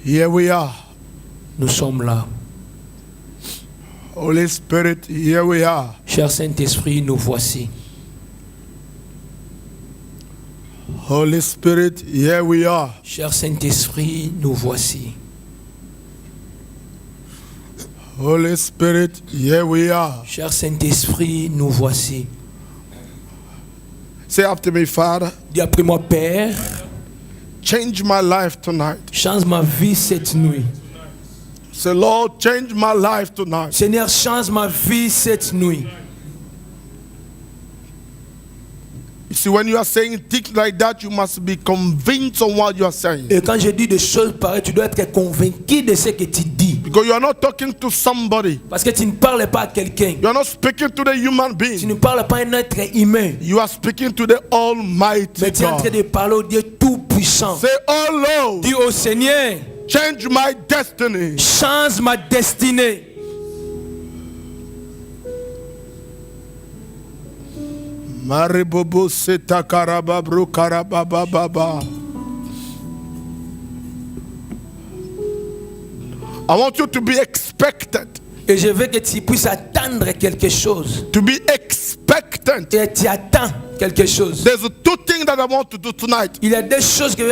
Here we are. Nous sommes là. Holy Spirit, here we are. Cher Saint-Esprit, nous voici. Holy Spirit, here we are. Cher Saint-Esprit, nous voici. Holy Spirit, here we are. Cher Saint-Esprit, nous voici. Say after me, Father, Dis après moi, Père, change my life tonight. change ma vie cette nuit. Say, Lord, change my life tonight. Seigneur, change ma vie cette nuit. You see, when you are saying things like that, you must be convinced on what you are saying. Et quand je dis des choses pareilles, tu dois être convaincu de ce que tu dis. Because you are not talking to somebody. Parce que tu ne parles pas à quelqu'un. You are not speaking to the human Tu being. ne parles pas à un être humain. You are speaking to the Almighty Mais tu es en train God. de parler au Dieu Tout-Puissant. Say, oh Lord, Dis au Seigneur, change my destiny. change ma destinée. Maribobo seta karababru karabababa. I want you to be expectant. Et je veux que tu puisses attendre quelque chose. To be expectant. Et tu attends quelque chose. There's two things that I want to do tonight. Il y a deux choses que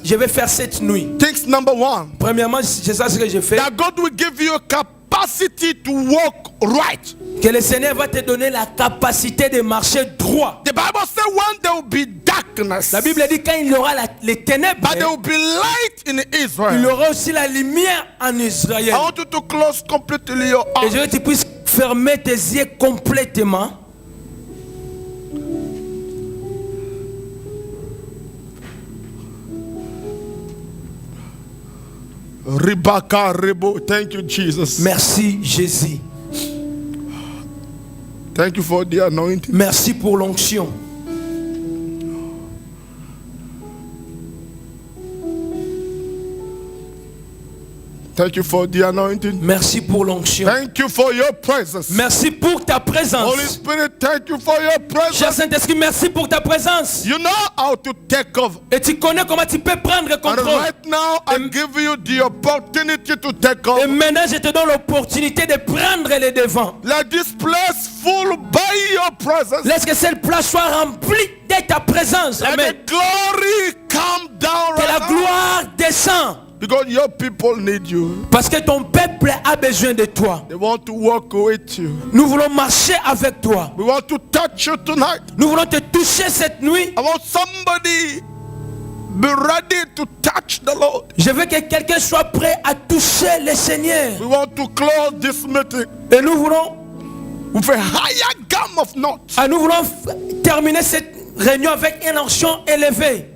je vais faire cette nuit. Things number one, Premièrement, c'est ça ce que je fais. that God will give you a capacity to walk right. Que le Seigneur va te donner la capacité de marcher droit. The Bible says when there will be darkness, La Bible dit quand il y aura les ténèbres, but there will be light in il y Israel. aura aussi la lumière en Israël. I want you to close completely your Et je veux eyes. que tu puisses fermer tes yeux complètement. Ribaka Rebo. Thank you, Jesus. Merci Jésus. Thank you for the anointing. Merci pour l'onction. Thank you for the anointing. Merci pour l'onction. Thank you for your presence. Merci pour ta présence. Holy Spirit, thank you for your Cher presence. Saint-Esprit, merci pour ta présence. You know how to take over. Et tu connais comment tu peux prendre And contrôle. right now, I give you the opportunity to take Et over. maintenant, je te donne l'opportunité de prendre les devants. Let this place full by your presence. Laisse que cette place soit remplie de ta présence. Let Amen. the glory come down Que la right now. gloire descende. Because your people need you. Parce que ton peuple a besoin de toi. They want to walk with you. Nous voulons marcher avec toi. We want to touch you tonight. Nous voulons te toucher cette nuit. I want somebody be ready to touch the Lord. Je veux que quelqu'un soit prêt à toucher le Seigneur. We want to close this meeting Et nous voulons, with a higher gum of notes. nous voulons terminer cette réunion avec une onction élevée.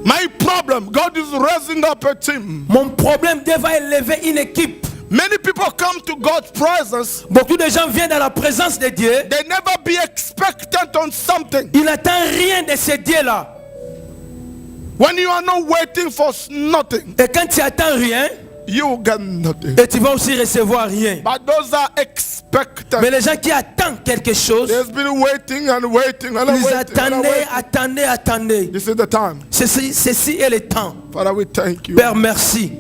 My problem, God is raising up a team. Mon problème, Dieu va élever une équipe. Many people come to God's presence. Beaucoup de gens viennent dans la présence de Dieu. They never be expectant on something. Ils n'attendent rien de ce Dieu-là. When you are not waiting for nothing, Et quand tu attends rien, you get nothing. et tu vas aussi recevoir rien. But those are expectant. Mais les gens qui attendent quelque chose, They've been waiting and waiting and ils waiting. And waiting. attendez. This is the time. Ceci est le temps. Father, we thank you. Père, merci.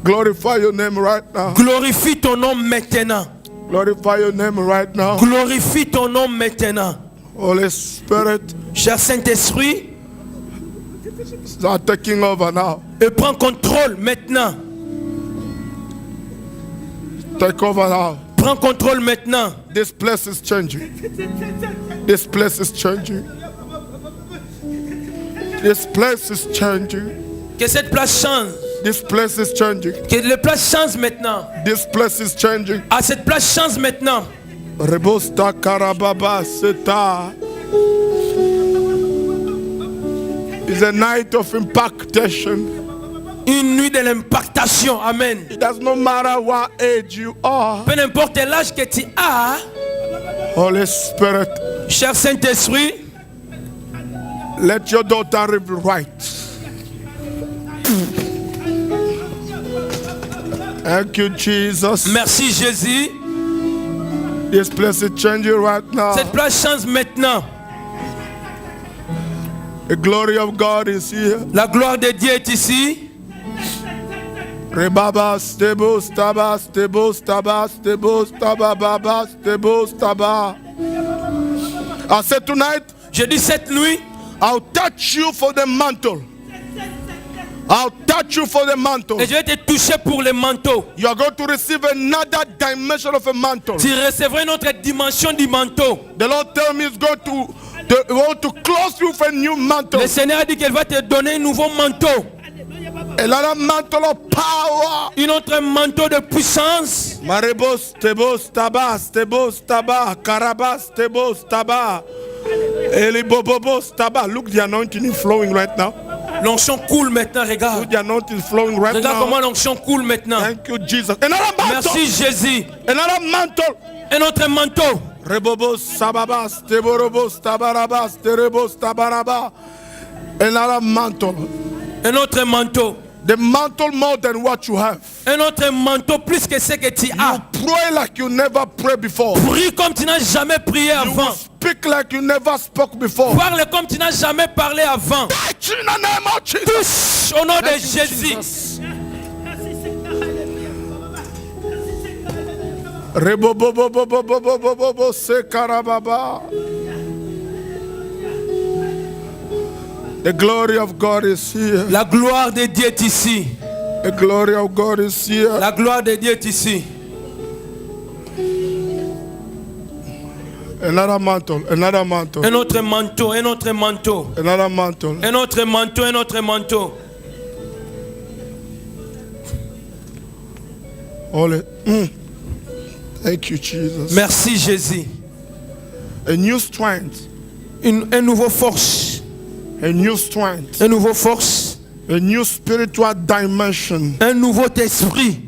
Glorify your name right now. Glorifie ton nom maintenant. Glorify your name right now. Glorifie ton nom maintenant. Holy Spirit, Cher Saint-Esprit, start taking over now. et prends contrôle maintenant. Take over now. Prends contrôle maintenant. This place is changing. This place is changing. This place is changing. Que cette place change. This place is changing. Que la place change maintenant. This place is changing. À cette place change maintenant. Rebosta karababa seta. It's a night of impactation. Une nuit de l'impactation. Amen. It does not matter what age you are. Peu importe l'âge que tu as, Holy Spirit, cher Saint-Esprit, let your daughter live right. Thank you, Jesus. merci Jésus. This place is changing right now. Cette place change maintenant. The glory of God is here. La gloire de Dieu est ici. Rebabas, tebos, tabas, tebos, tabas, tebos, tabababas, tebos, taba. I said tonight, Je dis cette nuit, I'll touch you for the mantle. I'll touch you for the mantle. et je vais te toucher pour le manteau. You are going to receive another dimension of a mantle. Tu recevras une autre dimension du manteau. The Lord tell me He's going to close you with a new mantle. Le Seigneur a dit qu'elle va te donner un nouveau manteau. Another mantle of power. Un autre manteau de puissance. Marebos, tebos, tabas, tebos, taba, karabas, tebos, taba. Elibobobos, taba. Look, the anointing is flowing right now. L'onction coule maintenant, regarde. Look, the anointing is flowing right Regarde comment now. l'onction coule maintenant. Thank you, Jesus. Another mantle. Merci Jésus. Another mantle. Un autre manteau. Rebobos, sababas, teborobos, tabarabas, terebos, tabaraba. Another mantle. Un autre manteau. The mantle more than what you have. Un autre manteau plus que ce que tu as. You pray like you never prayed before. Prie comme tu n'as jamais prié You will avant. speak like you never spoke before. Parle comme tu n'as jamais parlé avant. Touch in the name of Jesus. Touche au nom de Thank you, Jésus. Jesus. Rebobobobobobobobobobo sekarababa. The glory of God is here. La gloire de Dieu est ici. The glory of God is here. La gloire de Dieu est ici. Another mantle, another mantle, Un autre manteau, un autre manteau. another mantle. Un autre manteau, un autre manteau. Holy. Thank you, Jesus. Merci Jésus. A new strength, Un nouveau force. a new strength, Un nouveau force. a new spiritual dimension. Un nouveau esprit.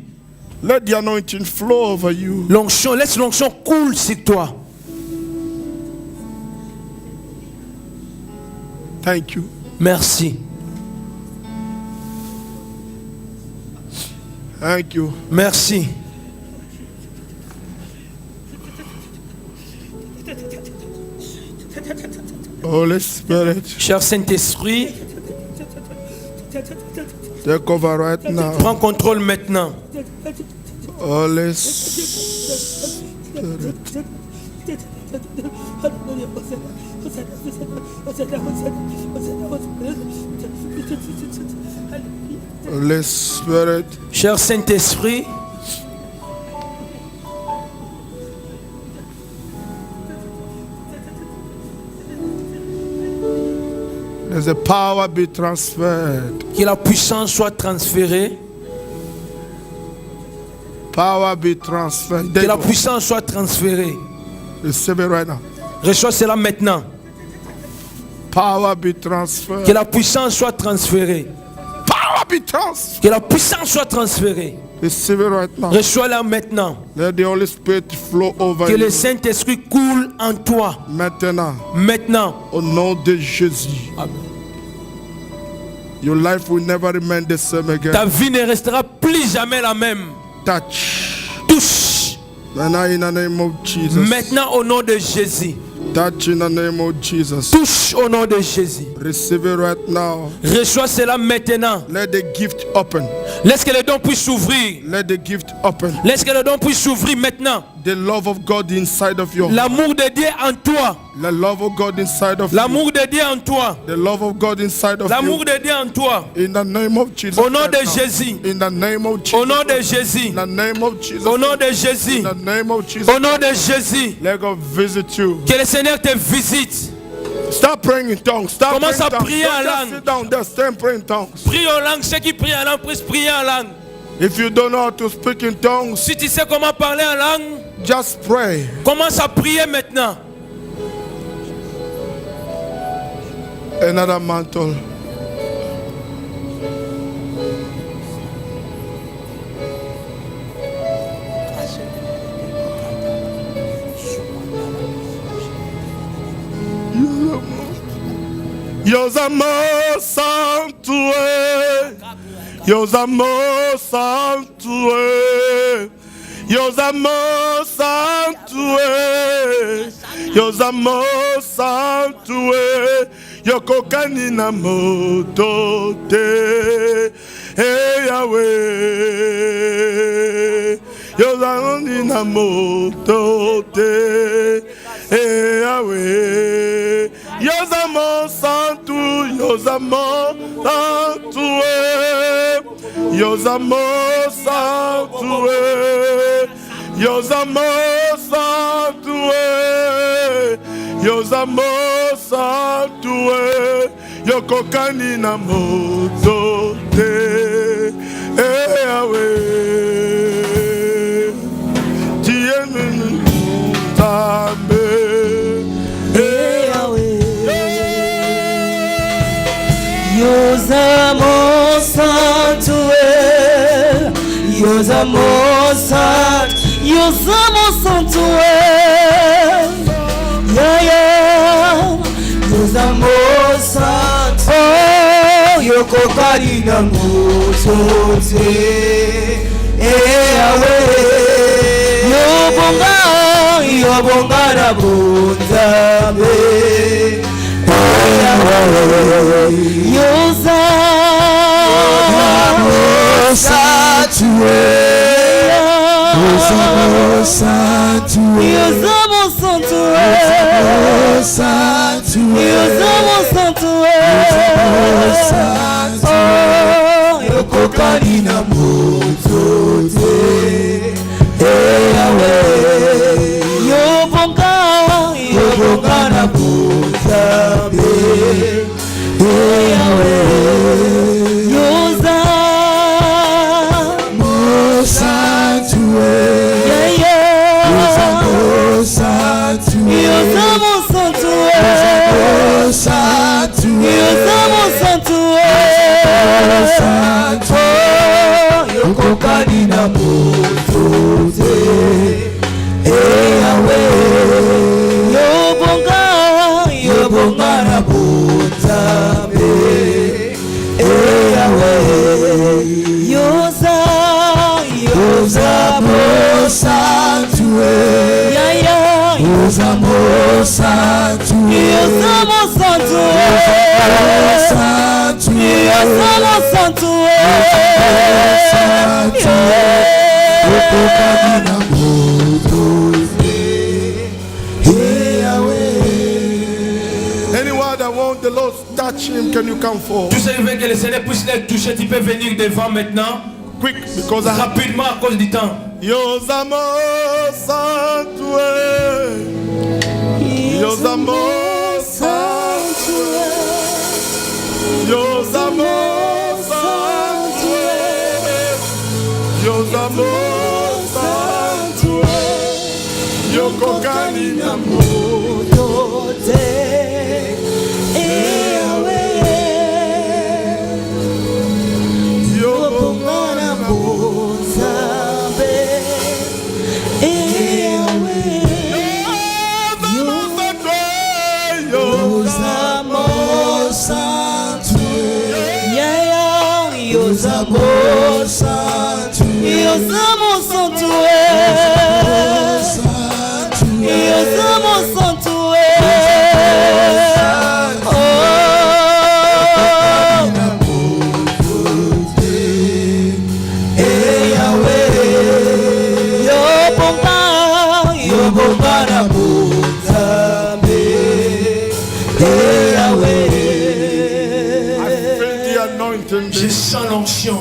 Let the anointing flow over you. L'onction, laisse l'onction coule sur toi. Thank you. Merci. Thank you. Merci. Holy Spirit, Cher Saint-Esprit, take over right now. prends contrôle maintenant. Holy Spirit. Holy Spirit, Cher Saint-Esprit, there's a power be transferred. que la puissance soit transférée. Power be transferred. Que There la you go. puissance soit transférée. Receive it right now. Reçois cela maintenant. Power be Que transferred. la puissance soit transférée. Power be transferred. Que la puissance soit transférée. Receive it right now. Reçois-la maintenant. Let the Holy Spirit flow over Que le you. Saint-Esprit coule en toi. Maintenant, Maintenant. au nom de Jésus, Amen. your life will never remain the same again. Ta vie ne restera plus jamais la même. Touch. Touche. Maintenant, in the name of Jesus. Maintenant au nom de Jésus. Touch in the name of Jesus. Touche au nom de Jésus. Receive it right now. Reçois cela maintenant. Let the gift open. Laisse que le don puisse s'ouvrir. Let the gift open. Laisse que le don puisse s'ouvrir maintenant. The love of God inside of you. L'amour de Dieu en toi. The love of God inside of you. L'amour de Dieu en toi. The love of God inside of L'amour you. de Dieu en toi. In the name of Jesus. Au nom de right now. Jésus. In the name of Jesus. Au nom de Jésus. In the name of Jesus. Au nom de Jésus. In the name of Jesus. Au nom de Jésus. Let God visit you. Que le Seigneur te visite. Start praying in tongues. Start Commence praying à in tongues. prier en Don't just langue. sit down there. Stand praying in tongues. Prie en langue. Ceux qui prient en langue, puissent prier en langue. If you don't know how to speak in tongues, Si tu sais comment parler en langue, just pray. commence à prier maintenant. Another mantle. Yozamo Santue, Yozamo Santue, Yozamo Santue, Yozamo Santue, Yokokani na moto te, Hey Yahweh, Yozamondi na moto te. Hey Yahweh, Yozamo santu, Yozamo santu, Yozamo santu, Yozamo santu, Yozamo santu, Yokokani na moto te. Hey Yahweh, Tienu Tambe. Hey Yahweh, Yozamo santuel, Yozamo sant, Yozamo santuel, yeah yeah, Yozamo sant, oh Yokokari na musote, Yahweh, Yobonga na bunzabe. Yozamo santuel, Yozamo santuel, Yozamo santuel, oh Yokokani na mutote, Yahweh, Yobonga na bunzabe. Yahweh, Yozamo santuel, yeah yeah, Yozamo santuel, Yozamo santuel, oh Yokokani na mutote, Yahweh, Yobonga na bunzabe, Yahweh, Yozamo santuel, yeah yeah, Yozamo santuel, Yozamo santuel, Yozamo santuel, Yokokani na mutote, Yahweh. Anyone that wants the Lord to touch him, can you come forward? Tous ceux qui veulent que le Seigneur puisse les toucher, tu peux venir devant maintenant. Quick, because I have Rapidement à cause du temps. Yozamo santuel, Yozamo santuel, Yozamo santuel, Yozamo santuel, Yokokani na mutote, Yobonga na bunzabe, Yozamo santuel, yeah yeah, Yozamo santuel, Yozamo santuel, Yozamo santuel, oh Yahweh, Yobonga na bunzabe, Yahweh. I feel the anointing. Je sens l'onction.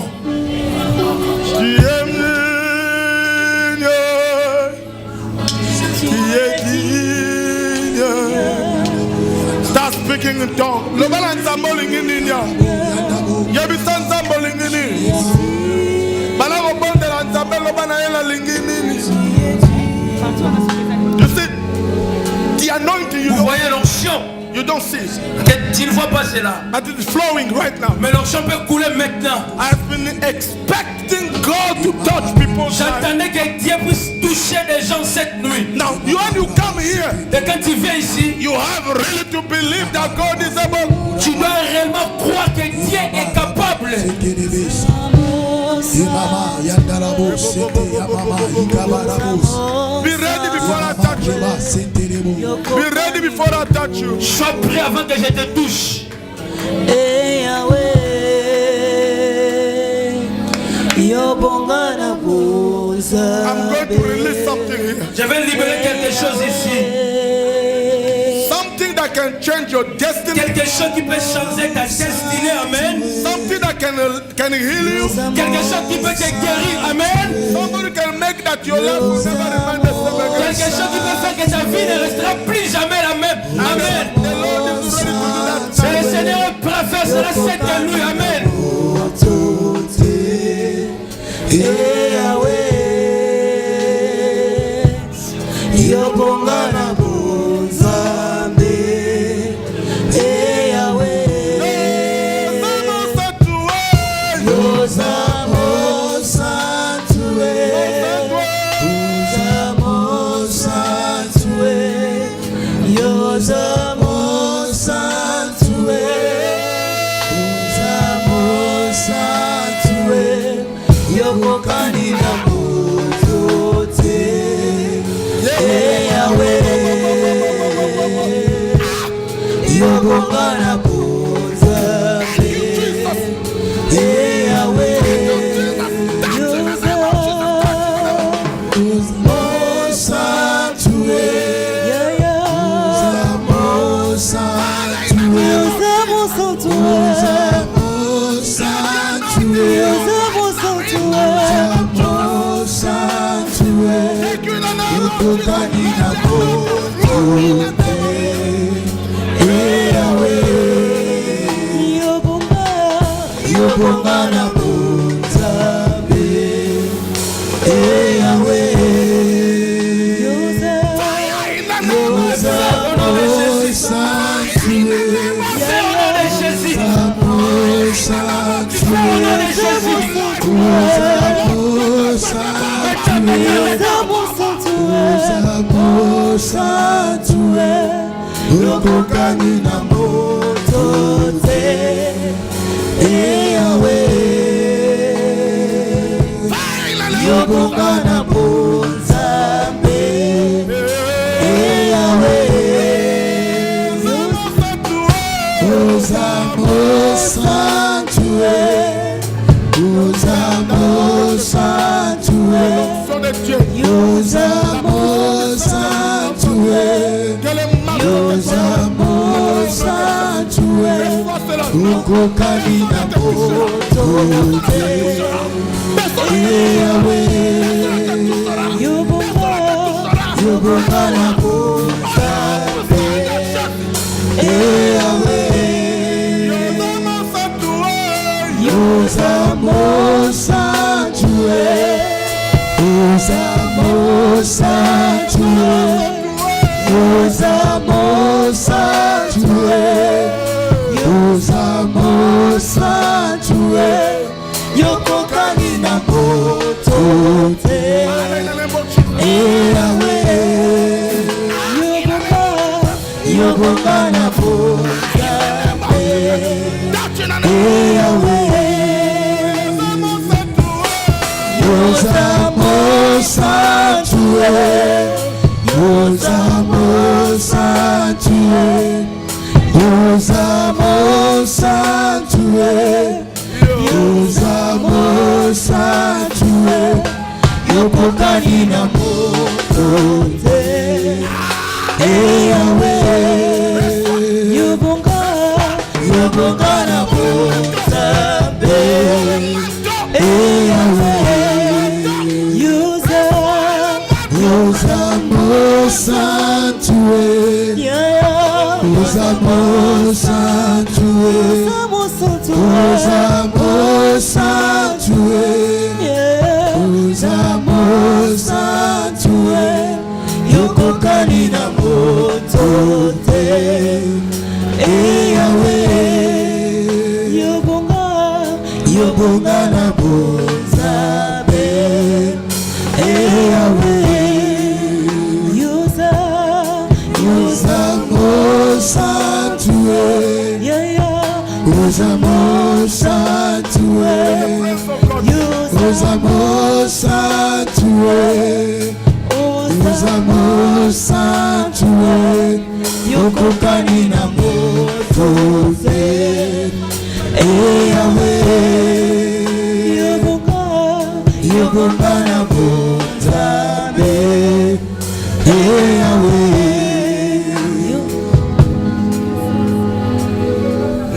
Start speaking in tongues. Lobala nzamboling in India. Yebi nzamboling in India. Bala bondela nzambe lobana yela lingini. You see, the anointing you Vous don't, voyez l'onction. you don't see it. Tu ne vois pas cela. But it is flowing right now. Mais l'onction peut couler maintenant. I've been expecting God to touch people's lives. J'attendais que Dieu puisse toucher des gens cette nuit. Now, when you come here, Et quand tu viens ici, you have really to believe that God is able. tu dois réellement croire que Dieu est capable. Be ready before I touch you. Be ready before I touch you. Sois prêt avant que je te touche. I'm going to release something here. Je vais libérer quelque chose ici. Something that can change your destiny. Quelque chose qui peut changer ta destinée. Amen. Something that can heal you. Quelque chose qui peut te guérir. Amen. Somebody can make that your life will never remain the same again. Quelque chose qui peut faire que ta vie ne restera plus jamais la même. Amen. The Lord is ready to do that. C'est le Seigneur est prêt à faire cela, c'est de lui. Amen.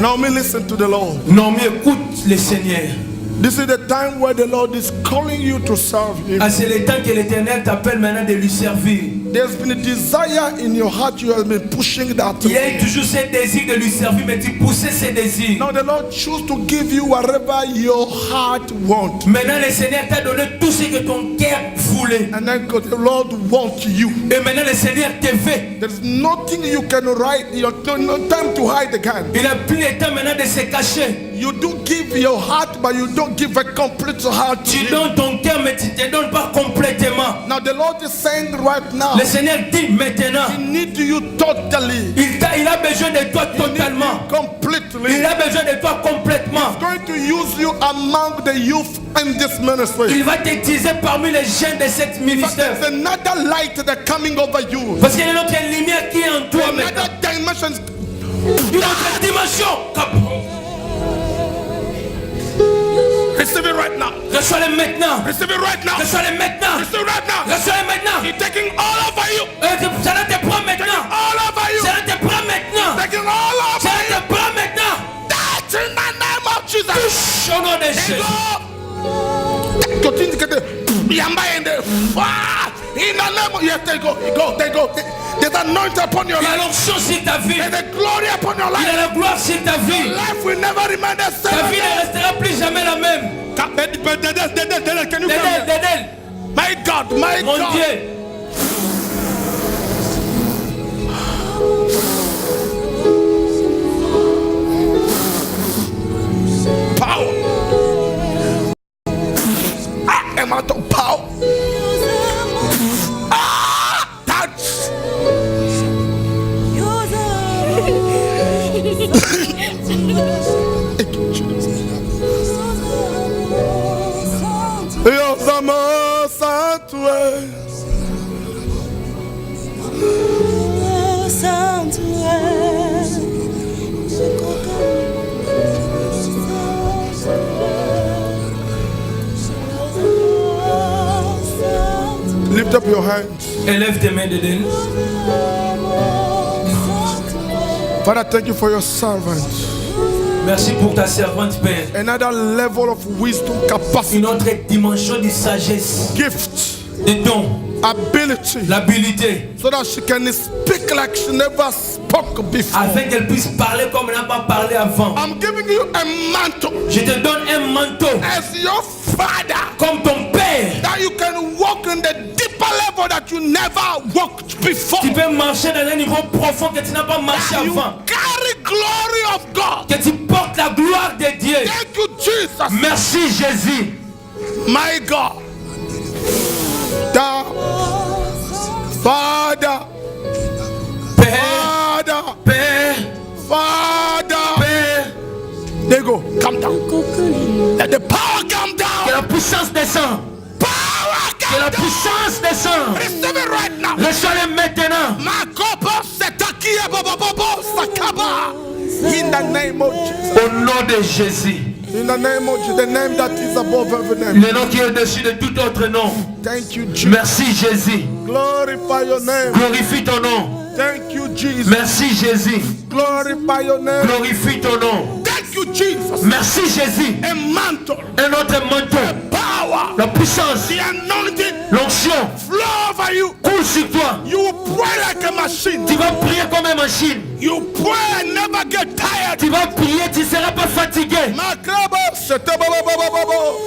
Now me listen to the Lord. Non, mais écoute le Seigneur. This is the time where the Lord is calling you to serve Him. Ah, c'est le temps que l'Éternel t'appelle maintenant de lui servir. There's been a desire in your heart. You have been pushing that. Il y a eu toujours ce désir de lui servir, mais tu poussais ce désir. Now the Lord choose to give you whatever your heart wants. Maintenant, le Seigneur t'a donné tout ce que ton cœur voulait. And then the Lord wants you. Et maintenant, le Seigneur te fait. There's nothing you can write. You have no time to hide again. Il n'a plus le temps maintenant de se cacher. You do give your heart, but you don't give a complete heart. Tu donnes ton cœur, mais tu ne te donnes pas complètement. Now the Lord is saying right now, Le Seigneur dit maintenant, He needs you totally. il a besoin de toi totalement. Completely. Il a besoin de toi complètement. Going to use you among the youth in this ministry. Il va t'utiliser parmi les jeunes de cette But ministère. there's another light that coming over you. Parce qu'il y a une autre lumière qui est en toi maintenant. Another dimension. Une autre dimension. Receive it right now. Reçois-le maintenant. Receive it right now. Reçois-le maintenant. Receive it right now. Reçois-le maintenant. He's taking all over you. Cela te prend maintenant. All over you. Cela te prend maintenant. Taking all over Cela you. te prend maintenant. That's in the name of Jesus. Touche au nom de Jésus. Continue to get the yamba in the in the name of yes, there you go, there you go. There's anointing upon your Il y a life. l'onction sur ta vie. There's a glory upon your Il y life. a la gloire sur ta vie. Life will never remain the Ta same. vie ne restera plus jamais la même. Can you come here? Dédel, My God, my mon God. Dieu. Power. I am out of power. Touch. Dios amor santo es. Lift up your hands. Élève tes mains, Dédel. Father, thank you for your servant. Merci pour ta servante, Père. Another level of wisdom, capacity, Une autre dimension de sagesse, gift, de don, ability, l'habilité, so that she can speak like she never spoke before. afin qu'elle puisse parler comme elle n'a pas parlé avant. I'm giving you a mantle Je te donne un manteau as your father, comme ton Père. that you can walk in the deeper level that you never walked before. Tu peux marcher dans un niveau profond que tu n'as pas marché You avant. carry glory of God. Que tu portes la gloire de Dieu. Thank you, Jesus. Merci Jésus. My God. The Father, Père, Father, Père, Father. Père. There you go. Come down. Let the power come Que down. la puissance descend. Power Que come la down. puissance descend. Receive it right now. Reçois-le maintenant. Makobo setakia bobobobo sakaba. In the name of Jesus. Au nom de Jésus. In the name of Jesus. The name that is above every name. Le nom qui est au-dessus de tout autre nom. Thank you, Jesus. Merci Jésus. Glorify your name. Glorifie ton nom. Thank you, Jesus. Merci Jésus. Glorify your name. Glorifie ton nom. Thank you, Jesus. Merci Jésus. A mantle, Un autre manteau. power, La puissance. the anointing L'onction. flow over you. Coule sur toi. You will pray like a machine. Tu vas prier comme une machine. You pray and never get tired. Tu vas prier, tu ne seras pas fatigué. Makrabo setebababababo.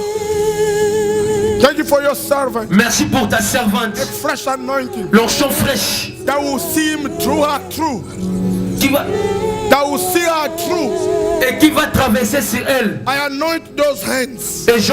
Thank you for your servant. Merci pour ta servante. A fresh anointing L'onction fraîche. that will see him through her through. Qui va, That will see her through. et qui va traverser sur elle. I anoint those hands. Et je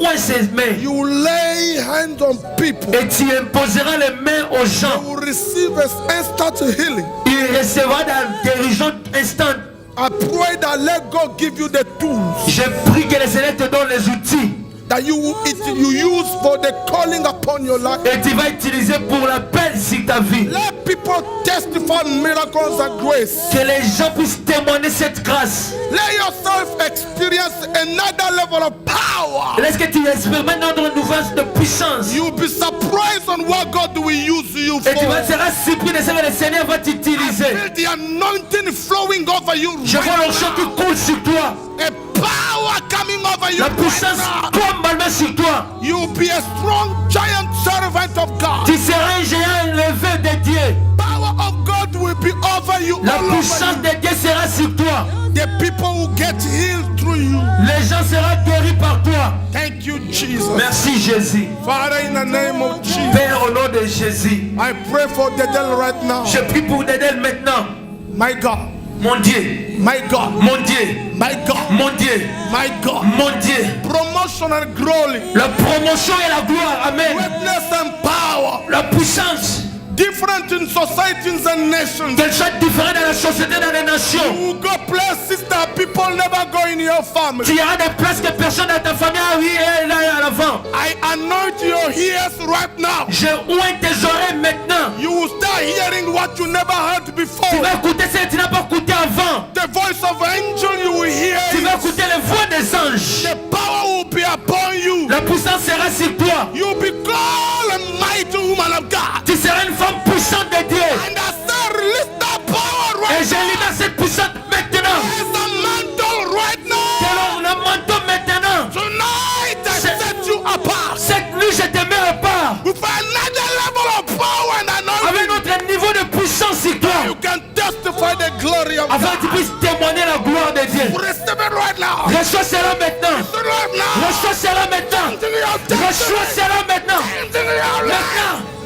oins ses mains. You lay hands on people. Et tu imposeras les mains aux gens. You will receive an instant healing. Il recevra la guérison instant. I pray that let God give you the tools Je prie que le Seigneur te donne les outils that you use for the calling upon your life. Et tu vas utiliser pour l'appel sur ta vie. Let people testify miracles and grace. Que les gens puissent témoigner cette grâce. Let yourself experience another level of power. Laisse que tu expérimentes notre nouvelle de puissance. You'll be surprised on what God will use you for. Et tu seras surpris de ce que le Seigneur va t'utiliser. I feel the anointing flowing over you. Je vois l'onction qui coule sur toi. A power coming over you. La puissance tombe maintenant sur toi. You'll be a strong giant servant of God. Tu seras un géant élevé de Dieu. Power of God will be over you. La puissance de Dieu sera sur toi. The people will get healed through you. Les gens seront guéris par toi. Thank you, Jesus. Merci Jésus. Father, in the name of Jesus, Père, au nom de Jésus, I pray for Dedel right now. je prie pour Dedel maintenant. My God, Mon Dieu, my God, mon Dieu, my God, mon Dieu, my God. mon Dieu. Promotion and glory, La promotion et la gloire. Amen. greatness and power, La puissance. different in societies and nations. Qu'elle soit différente dans la société, dans les nations. You go places that people never go in your family. Tu iras des places que personne dans ta famille a vu là à l'avant. I anoint your ears right now. Je oins tes oreilles maintenant. You will start hearing what you never heard before. Tu vas écouter ce que tu n'as pas écouté avant. The voice of angel you will hear. Tu vas écouter les voix des anges. The power will be upon you. La puissance sera sur toi. You will be called a mighty woman of God. Tu seras une femme puissante de Dieu. And I say, release that power Et right je libère cette puissance maintenant. now. There's a mantle right now. Selon le manteau maintenant. Tonight I C'est- set you apart. Cette nuit, je te mets à part. With another level of power and Avec anointing. notre niveau de puissance sur toi. You can testify the glory of Afin que tu God. puisses témoigner la gloire de Dieu. Receive it right now. Reçois cela maintenant. Right now. Reçois cela maintenant. Continue your Reçois testimony. cela maintenant. Continue your life. Maintenant.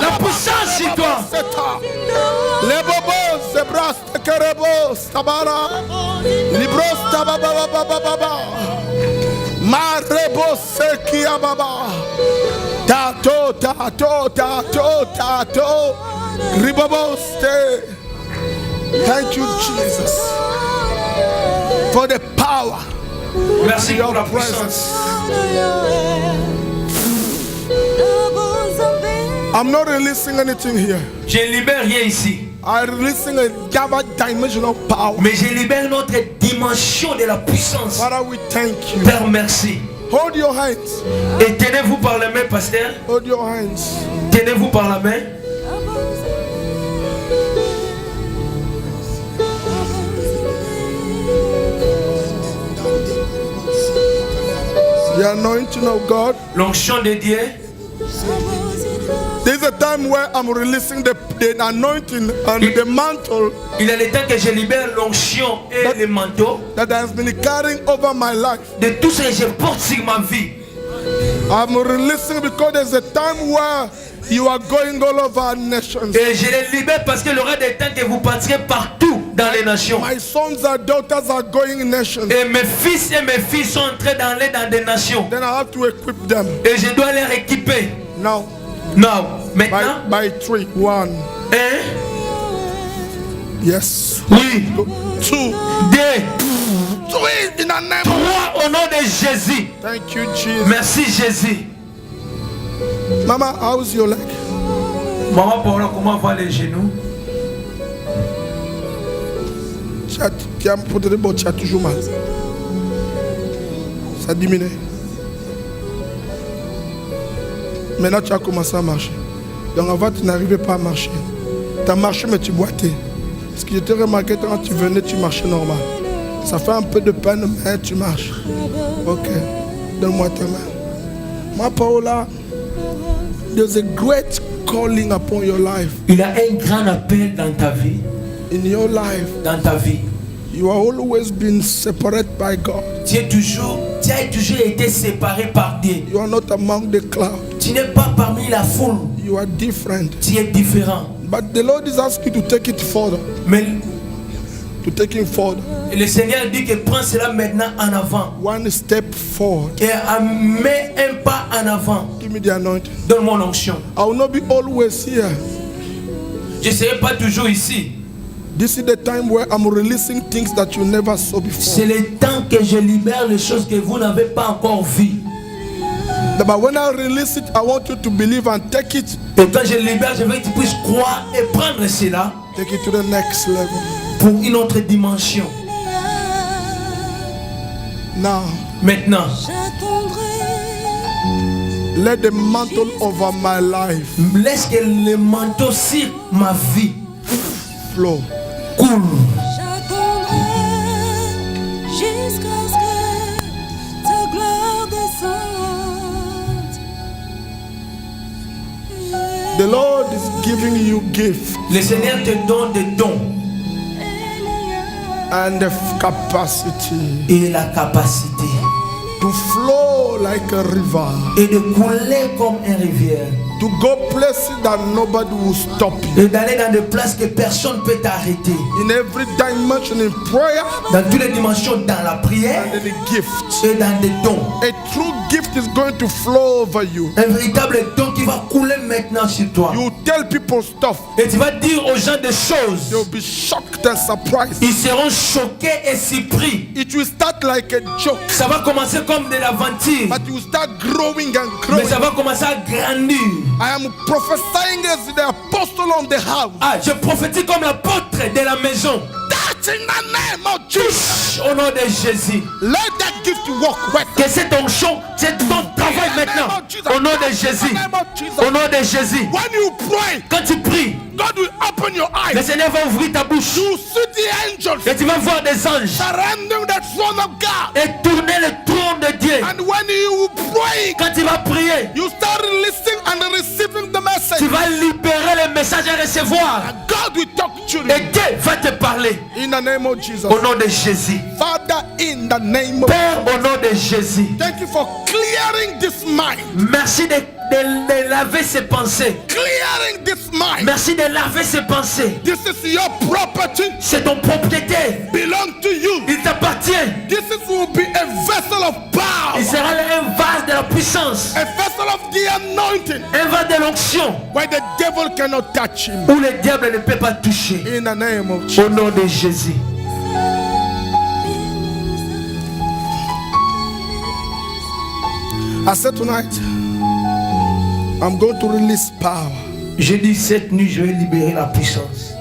La puissance sur toi. Les bobos, c'est bras, c'est kerebos, tabara. Libros, tababa, baba. Marebos, c'est kiababa. Tato, tato, tato, tato. Ribobos, thank you, Jesus, for the power. Merci pour la Your puissance. I'm not releasing anything here. Je libère rien ici. I'm releasing a Java dimensional power. Mais je libère notre dimension de la puissance. Father, we thank you. Père, merci. Hold your hands. Et tenez-vous par la main, pasteur. Hold your hands. Tenez-vous par la main. The anointing of God. L'onction de Dieu. There's a time where I'm releasing the anointing and the mantle Il y a le temps que je libère l'onction et le manteau that has been carrying over my life. de tout ce que je porte sur ma vie. I'm releasing because there's a time where you are going all over nations. Et je les libère parce qu'il y aura des temps que vous partirez partout dans les nations. My sons and daughters are going nations. Et mes fils et mes filles sont entrés d'aller dans des nations. Then I have to equip them. Et je dois les équiper. Now, Non, maintenant. by 3. 1. Un, Yes. oui, 2. 2, 3 in the name of 3 au nom de Jésus. Thank you, Jesus. Merci Jésus. Mama, how's your leg? Maman Paula, comment va les genoux? Tu as toujours mal. Ça diminue. Maintenant, tu as commencé à marcher. Donc avant, tu n'arrivais pas à marcher. Tu as marché, mais tu boitais. Parce que je t'ai remarqué quand tu venais, tu marchais normal. Ça fait un peu de peine, mais tu marches. Ok. Donne-moi ta main. Ma Paola, there's a great calling upon your life. Il y a un grand appel dans ta vie. In your life, Dans ta vie. you are always been separated by God. Tu as toujours été séparé par Dieu. You are not among the clouds. Tu n'es pas parmi la foule. You are different. Tu es différent. But the Lord is asking you to take it further. Mais To take him further. le Seigneur dit que prends cela maintenant en avant. One step forward. Et mets un pas en avant. Give me the anointing. Donne mon onction. I will not be always here. Je ne serai pas toujours ici. This is the time where I'm releasing things that you never saw before. C'est le temps que je libère les choses que vous n'avez pas encore vues. But when I release it, I want you to believe and take it. Et quand je libère, je veux que tu puisses croire et prendre cela. Take it to the next level. Pour une autre dimension. Now. Maintenant. Let the mantle over my life. Laisse que le manteau sur ma vie. Flow. Cool. The Lord is giving you gifts. Le Seigneur te donne des dons. And the capacity. Et la capacité. To flow like a river. Et de couler comme une rivière. To go places that nobody will stop you. Et d'aller dans des places que personne ne peut t'arrêter. In every dimension in prayer. Dans toutes les dimensions dans la prière. And in the gift. Et dans des dons. A true gift is going to flow over you. Un véritable don qui va couler maintenant sur toi. You tell people stuff. Et tu vas dire aux gens des choses. They'll be shocked and surprised. Ils seront choqués et surpris. It will start like a joke. Ça va commencer comme de l'aventure. But you will start growing and growing. Mais ça va commencer à grandir. I am prophesying as the apostle on the house. Ah, je prophétise comme l'apôtre de la maison. That's in the name of Jesus. Au nom de Jésus. Let that gift work right. Que c'est ton chant, c'est ton travail maintenant. Au nom de Jésus. Au nom de Jésus. When you pray, quand tu pries, God will open your eyes. Le Seigneur va ouvrir ta bouche. You see the angels. Et tu vas voir des anges. Surrounding the throne of God. Et tourner le trône de Dieu. And when you pray, quand tu vas prier, you start listening and receiving the message. Tu vas libérer le message à recevoir. And God will talk to you. Et Dieu va te parler. In the name of Jesus. Au nom de Jésus. Father, in the name of Père, au nom de Jésus. Thank you for clearing this mind. Merci de laver ses pensées. Clearing this mind. Merci de laver ses pensées. This is your property. C'est ton propriété. Belong to you. Il t'appartient. This will be a vessel of power. Il sera un vase de la puissance. A vessel of the anointing. Un vase de l'onction. Where the devil cannot touch him. Où le diable ne peut pas toucher. In the name of Jesus. Au nom de Jésus. I said tonight, I'm going to release power. J'ai dit cette nuit, je vais libérer la puissance.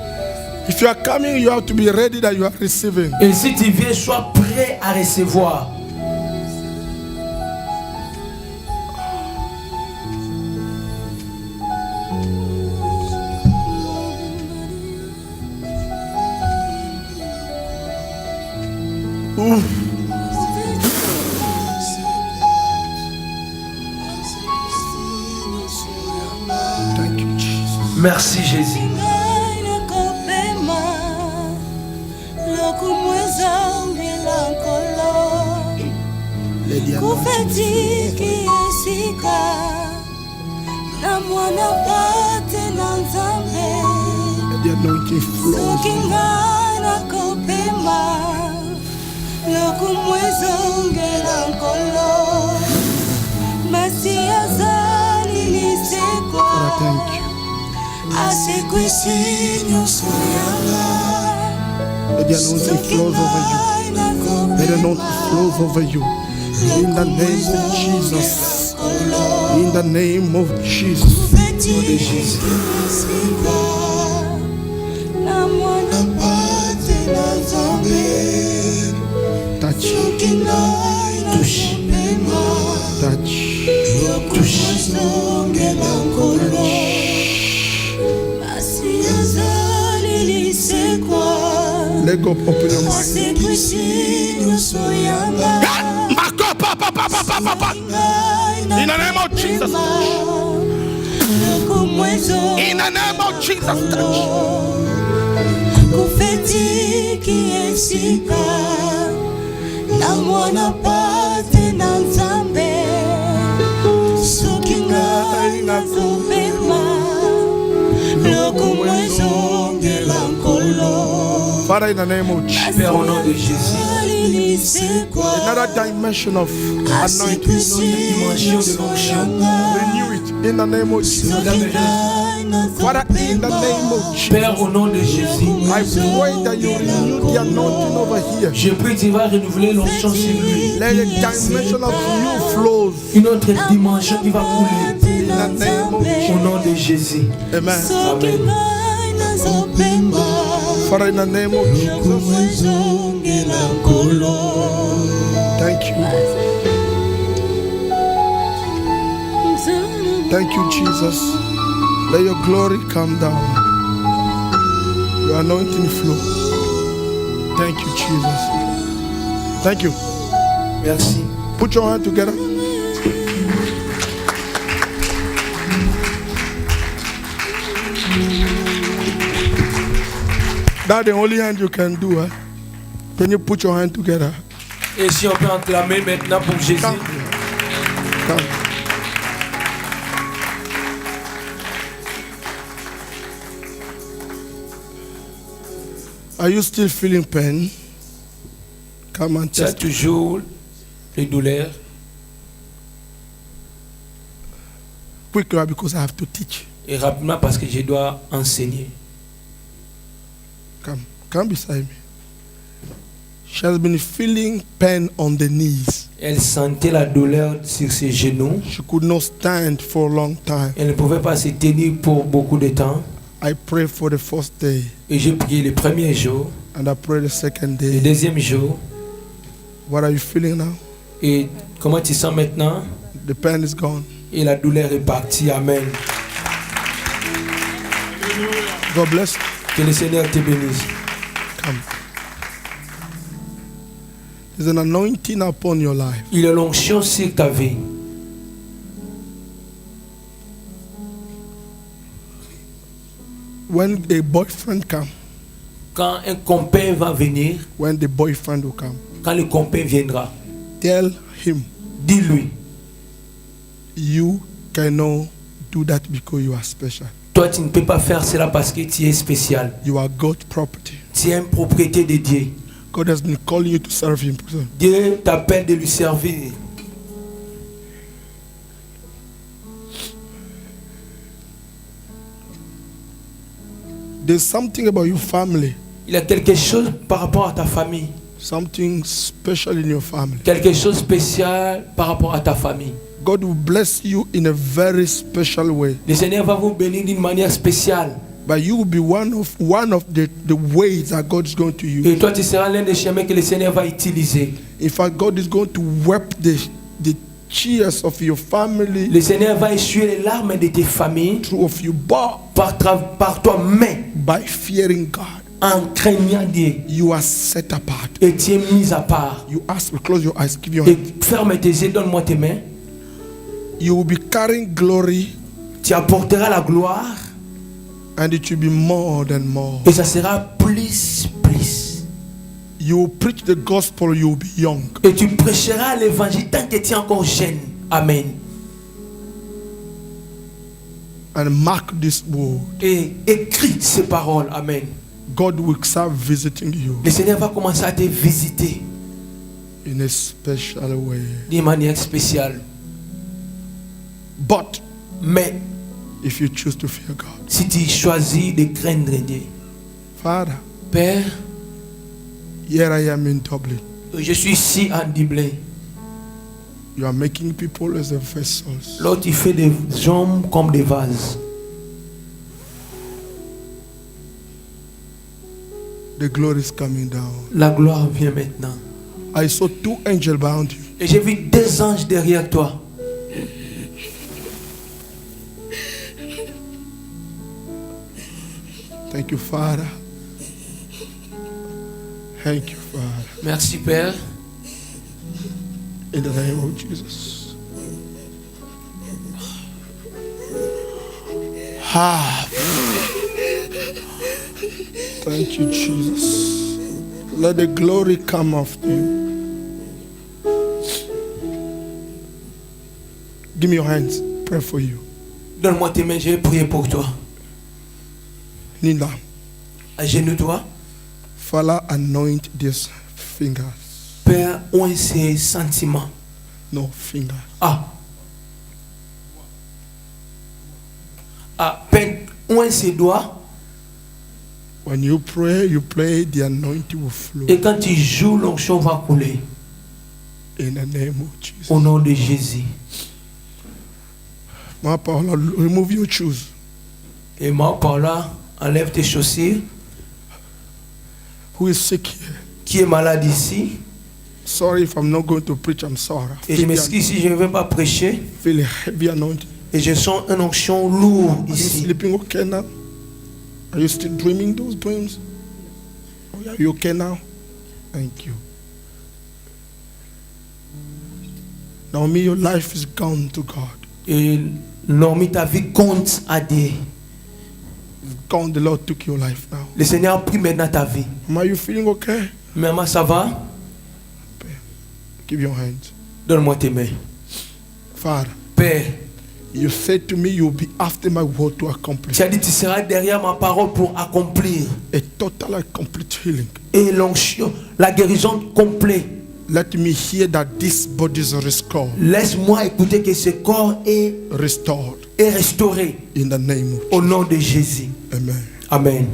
If you are coming, you have to be ready that you are receiving. Et si tu viens, sois prêt à recevoir. Ooh. Thank you, Jesus. Merci Jésus. Kufetiki esika na mwana pate na nzambe. The anointing flows. Sokingana kopema lokumwezongela nkolo masiyazali lisekwa. Thank you. Asekwisi nyuso yanga. Let the anointing flows over you. Let the anointing flows over you. In the name of Jesus. In the name of Jesus. Touch. Touch. Touch. Touch. Let go, open your mind. In the name of Jesus. In the name of Jesus. Kufetiki esika na mwana pate na nzambe. Sokinga na zopema lokumwezongela nkolo. Father, in the name of Jesus. Père, au nom de Jésus. Another dimension of anointing. Dimension de l'onction. Renew it in the name of Jesus. Father, in the name of Jesus. Père, au nom de Jésus. I pray that you renew the anointing over here. Je prie que tu vas renouveler l'onction sur lui. Let a dimension of new flows. Une autre dimension qui va couler. In the name of Jesus. Au nom de Jésus. Amen. Amen. Father, in the name of Jesus. Thank you. Thank you, Jesus. Let your glory come down. Your anointing flow. Thank you, Jesus. Thank you. Merci. Put your hand together. That's the only hand you can do. Can you put your hand together? Et si on peut acclamer maintenant pour Jésus. Come. Come. Are you still feeling pain? Come and Tu as test. toujours les douleurs. Quickly, because I have to teach. Et rapidement parce que je dois enseigner. Come beside me. She has been feeling pain on the knees. Elle sentait la douleur sur ses genoux. She could not stand for a long time. Elle ne pouvait pas se tenir pour beaucoup de temps. I prayed for the first day Et j'ai prié le premier jour, and I prayed the second le day. deuxième jour. What are you feeling now? Et comment tu sens maintenant? The pain is gone. Et la douleur est partie. Amen. God bless you. Que le Seigneur te bénisse. Come. There's an anointing upon your life. Il y a l'onction sur ta vie. When a boyfriend comes, Quand un compagnon va venir, when the boyfriend will come, quand le compagnon viendra, tell him dis-lui, you cannot do that because you are special. toi tu ne peux pas faire cela parce que tu es spécial. You are God's property. Tu es une propriété de Dieu. God has been calling you to serve him. Dieu t'appelle de lui servir. There's something about your family, Il y a quelque chose par rapport à ta famille. something special in your family. Quelque chose de spécial par rapport à ta famille. God will bless you in a very special way. Le Seigneur va vous bénir d'une manière spéciale. But you will be one of the ways that God is going to use. Et toi, tu seras l'un des chemins que le Seigneur va utiliser. In fact, God is going to wipe the tears of your family Le Seigneur va essuyer les larmes de tes familles through of you, but par toi-même, by fearing God, en craignant Dieu. you are set apart. Et tu es mis à part. You ask, close your eyes, give your Et hand. ferme tes yeux, donne-moi tes mains. You will be carrying glory, Tu apporteras la gloire. and it will be more than more. Et ça sera plus. You will preach the gospel, you will be young. Et tu prêcheras l'évangile tant que tu es encore jeune. Amen. And mark this word. Et écris ces paroles. Amen. God will start visiting you Le Seigneur va commencer à te visiter in a special way. d'une manière spéciale. But Mais if you choose to fear God, si tu choisis de craindre Dieu, Father, Père, here I am in Dublin. je suis ici à Dublin. You are making people as a vessels. Là, tu fais des hommes comme des vases. The glory is coming down. La gloire vient maintenant. I saw two angels behind you. Et j'ai vu deux anges derrière toi. Thank you, Father. Thank you, Father. Merci, Père. In the name of Jesus. Thank you, Jesus. Let the glory come after you. Give me your hands. Pray for you. Donne-moi tes mains, je vais prier pour toi. Kneel down. Agenouille-toi. Father, anoint these fingers. Père, oint ses sentiments. No, fingers. Père, oint ses doigts. When you pray, the anointing will flow. Et quand tu joues, l'onction va couler. In the name of Jesus. Au nom de Jésus. Ma Paula, remove your shoes. Et ma Paula, enlève tes chaussures. Who is sick here? Qui est malade ici? Sorry if I'm not going to preach, I'm sorry. Et je m'excuse si je ne vais pas prêcher. Feel a heavy anointing. Et je sens une onction lourde Are you ici. sleeping okay now? Are you still dreaming those dreams? Are you okay now? Thank you. Naomi, your life is gone to God. Et Naomi, ta vie compte à Dieu. Gone, the Lord took your life now. Le Seigneur a pris maintenant ta vie. Are you feeling okay? Maman, ça va? Give your hands. Donne-moi tes mains. Father, Père, you said to me you'll be after my word to accomplish. tu as dit tu seras derrière ma parole pour accomplir. A total and complete healing. Et l'onction, la guérison complète. Let me hear that this body is restored. Laisse-moi écouter que ce corps est Restored. restauré. In the name of Au nom de Jésus. Amen. Amen.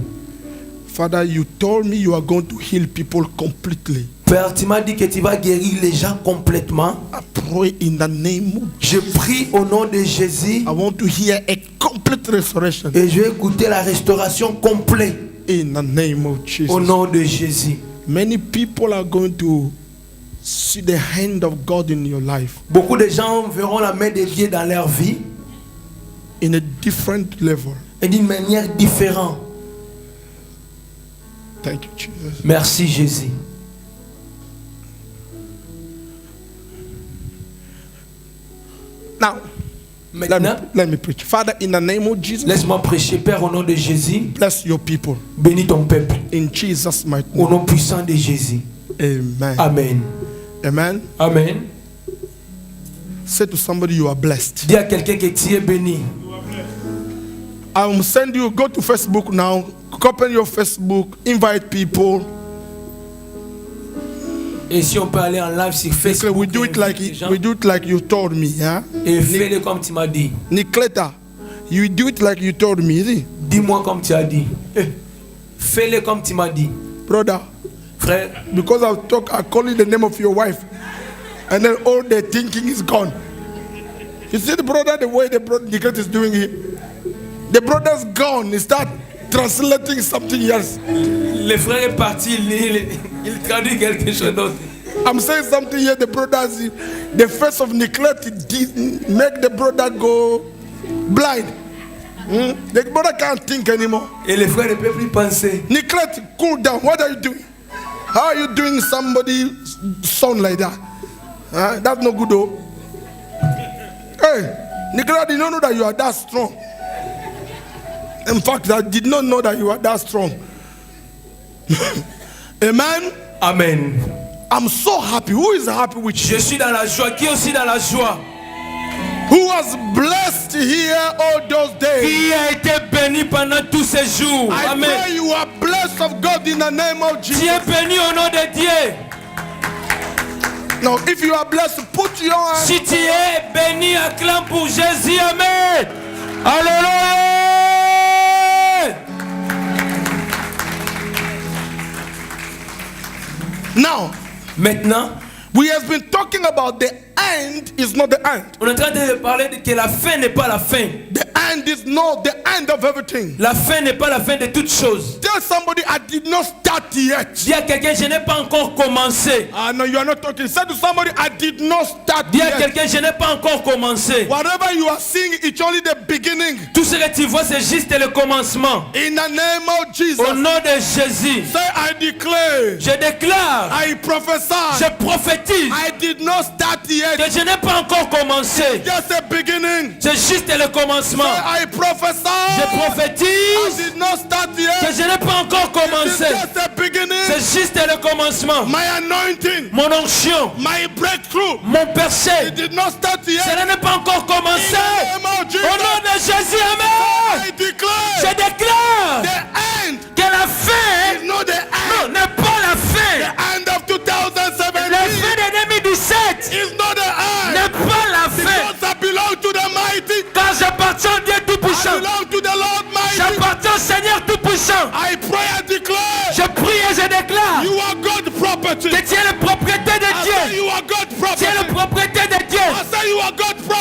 Father, you told me you are going to heal people completely. Père, tu m'as dit que tu vas guérir les gens complètement. I pray in the name of Je prie au nom de Jésus. I want to hear a complete restoration. Et je vais écouter la restauration complète. In the name of Jesus. Au nom de Jésus. Many people are going to see the hand of God in your life Beaucoup de gens verront la main de Dieu dans leur vie. in a different level. Et d'une manière différente. Thank you, Jesus. Merci Jésus. Now, Maintenant, let me preach. Father, in the name of Jesus, laisse-moi prêcher, Père, au nom de Jésus. bless your people. Bénis ton peuple. In Jesus' mighty Au name. nom puissant de Jésus. Amen. Amen. Amen. Amen. Say to somebody you are blessed. Dis à quelqu'un que tu es béni. I will send you, go to Facebook now, open your Facebook, invite people. Et si on peut aller en live sur Basically, Facebook. we do it like you told me, yeah? Et fais-le comme tu m'as dit. Nicoletta, you do it like you told me, is it? Dis-moi comme tu as dit. Fais-le comme tu m'as dit. Brother, Frère, because I call you the name of your wife, and then all the thinking is gone. You see the brother, the way the brother Nicoletta is doing it? The brother's gone. He start translating something else. le frère est parti, il traduit quelque chose d'autre. I'm saying something here. The brothers, the face of Nicoletta did make the brother go blind. The brother can't think anymore. Et le frère ne peut plus penser. Nicoletta, cool down. What are you doing? How are you doing somebody's son like that? That's no good though. Hey, Nicoletta did not know that you are that strong. In fact, I did not know that you are that strong. Amen. Amen. I'm so happy. Who is happy with you? Je suis dans la joie. Qui est aussi dans la joie? Who was blessed here all those days? Qui a été béni pendant tous ces jours? I Amen. pray you are blessed of God in the name of Tu Jesus. es béni au nom de Dieu. Now, if you are blessed, put your hands. Si tu es béni, acclame pour Jésus. Amen. Alléluia. Now, Maintenant, we have been talking about the end is not the end. on est en train de parler de que la fin n'est pas la fin. The end is not the end of everything. La fin n'est pas la fin de toutes choses. Tell somebody I did not start yet. Dis à quelqu'un, je n'ai pas encore commencé. No, you are not talking. Say to somebody I did not start Dis à yet. quelqu'un, je n'ai pas encore commencé. Whatever you are seeing, it's only the beginning. Tout ce que tu vois, c'est juste le commencement. In the name of Jesus. Au nom de Jésus, Say I declare. je déclare, I prophesy. je prophétise I did not start yet. que je n'ai pas encore commencé. Just a beginning. C'est juste le commencement. I prophesy. Je I prophétise did not start que yet. je n'ai pas encore It's commencé. just a beginning. C'est juste le commencement. My anointing. Mon onction, My breakthrough. mon percé, It did not start yet. cela n'est pas encore commencé. In the name of Au Jesus. nom de Jésus, Amen. I declare Je déclare the end que la fin is not the end. n'est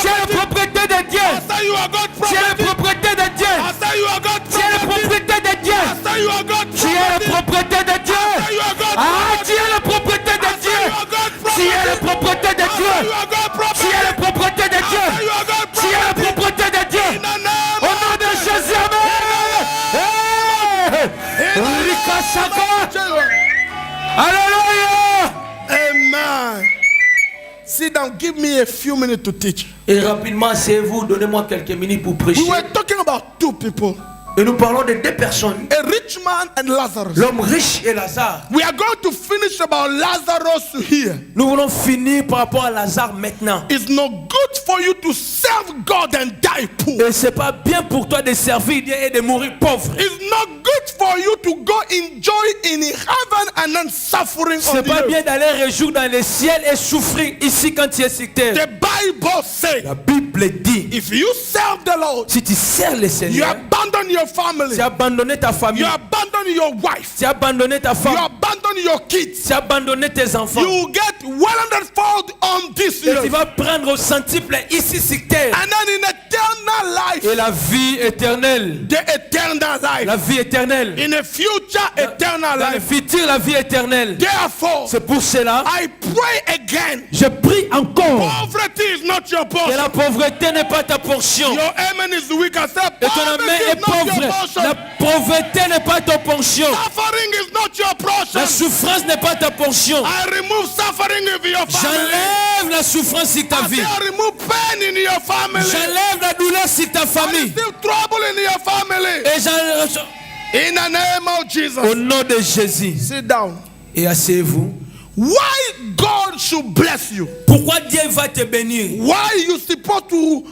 Tu es la propriété de Dieu. I say you are God's Tu es la property. propriété de Dieu. I say you are God's Tu es la property. propriété de Dieu. I say you are God's Tu es la property. propriété de Dieu. I say you are God's Ah, property. tu es la propriété de I say Dieu. you are God's Tu es la property. propriété de I say Dieu. you are God's Tu property. es la propriété de I Dieu. say you are God's Tu es la property. propriété de Dieu. In the name Au nom de Jésus, Amen. Rikashaka. Alléluia. Amen. Sit down. Give me a few minutes to teach. Et rapidement, asseyez-vous, donnez-moi quelques minutes pour prêcher. We were talking about two people, Et nous parlons de deux personnes, a rich man and Lazarus. l'homme riche et Lazare. We are going to finish about Lazarus here. Nous voulons finir par rapport à Lazare maintenant. It's not good for you to serve God and die poor. Et c'est pas bien pour toi de servir Dieu et de mourir pauvre. It's not good for you to go enjoy in heaven and then suffering on C'est the pas earth. bien d'aller réjouir dans le ciel et souffrir ici quand tu es sur terre. The Bible says, La Bible dit, if you serve the Lord, si tu sers le you Seigneur, abandon your family, tu as abandonné ta famille, you abandon your wife, tu as abandonné ta you femme, abandon your kids, tu as abandonné tes enfants. you will get 100-fold on this Et tu earth. vas prendre au centuple ici sur terre. And then in eternal life, Et la vie éternelle, the eternal life. la vie éternelle, In the future, eternal dans le life. futur, la vie éternelle. Therefore, C'est pour cela, I pray again. je prie encore Poverty is not your que portion. la pauvreté n'est pas ta portion. Your amen is weak. I said, Et ton amen poverty est is not your pauvre. portion. La pauvreté n'est pas ta portion. Suffering is not your portion. La souffrance n'est pas ta portion. I remove suffering in your family. J'enlève la souffrance sur ta I vie. say, I remove pain in your family. J'enlève la douleur sur ta I famille. still trouble in your family. Et j'enlève... In the name of Jesus. Au nom de Jésus. Sit down. Et asseyez-vous. Why God should bless you? Pourquoi Dieu va te bénir? Why you supposed to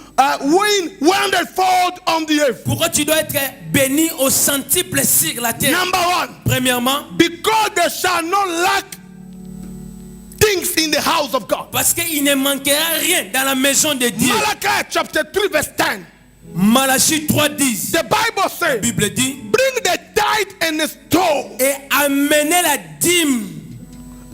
win 100-fold on the earth? Pourquoi tu dois être béni au centuple sur la terre? Number one, Premièrement, because there shall not lack things in the house of God. parce qu'il ne manquera rien dans la maison de Dieu. Malachi chapter 3 verse 10. Malachie 3:10. The Bible La says, Bible dit, bring the tithe and the store, et amenez la dîme,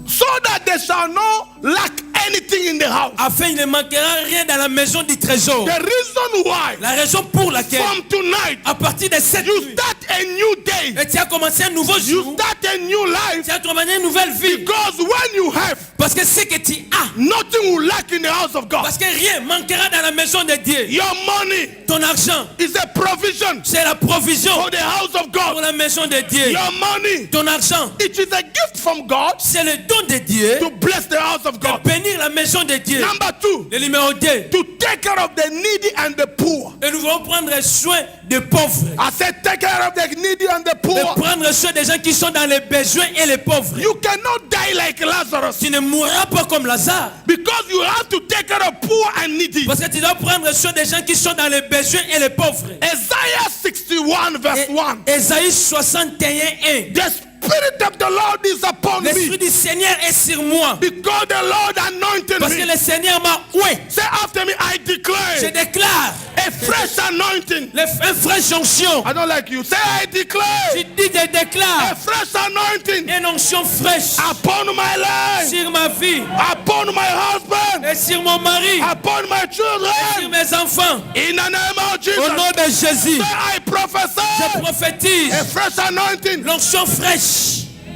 so that there shall not lack anything in the house. afin qu'il ne manquera rien dans la maison du trésor. The reason why, La raison pour laquelle, from tonight, à partir de cette you nuit, start a new day. et tu as commencé un nouveau You jour, start a new life. tu as commencé une nouvelle vie. Because when you have, Parce que ce que tu as, nothing will lack in the house of God. parce que rien manquera dans la maison de Dieu. Your money Ton argent, is a provision c'est la provision for the house of pour God. la maison de Dieu. Your money, Ton argent, it is a gift from God c'est le don de Dieu to bless the house of de God. bénir la maison de Dieu. Number two, Le numéro 2, to take care of the needy and the poor. et nous allons prendre soin des pauvres. I said, take care of the needy and the De poor. prendre soin des gens qui sont dans les besoins et les pauvres. You cannot die like Lazarus Tu ne mourras pas comme Lazare. because you have to take care of poor and needy. Parce que tu dois prendre soin des gens qui sont dans les besoins et les pauvres. Isaiah 61 verse 1. Ésaïe 61:1. The Spirit of the Lord is upon L'Esprit me du Seigneur est sur moi. because the Lord anointed Parce que me. le Seigneur m'a oué. Say after me, I Je declare déclare a fresh anointing. une fraîche onction. I don't like you. Say I Je declare dis, je a déclare fresh anointing une onction fraîche upon my life, sur ma vie upon my husband, et sur mon mari upon my et sur children. mes enfants. In the name of Au Jesus, nom de Jésus, say I je prophesy prophétise a fresh anointing. l'onction fraîche.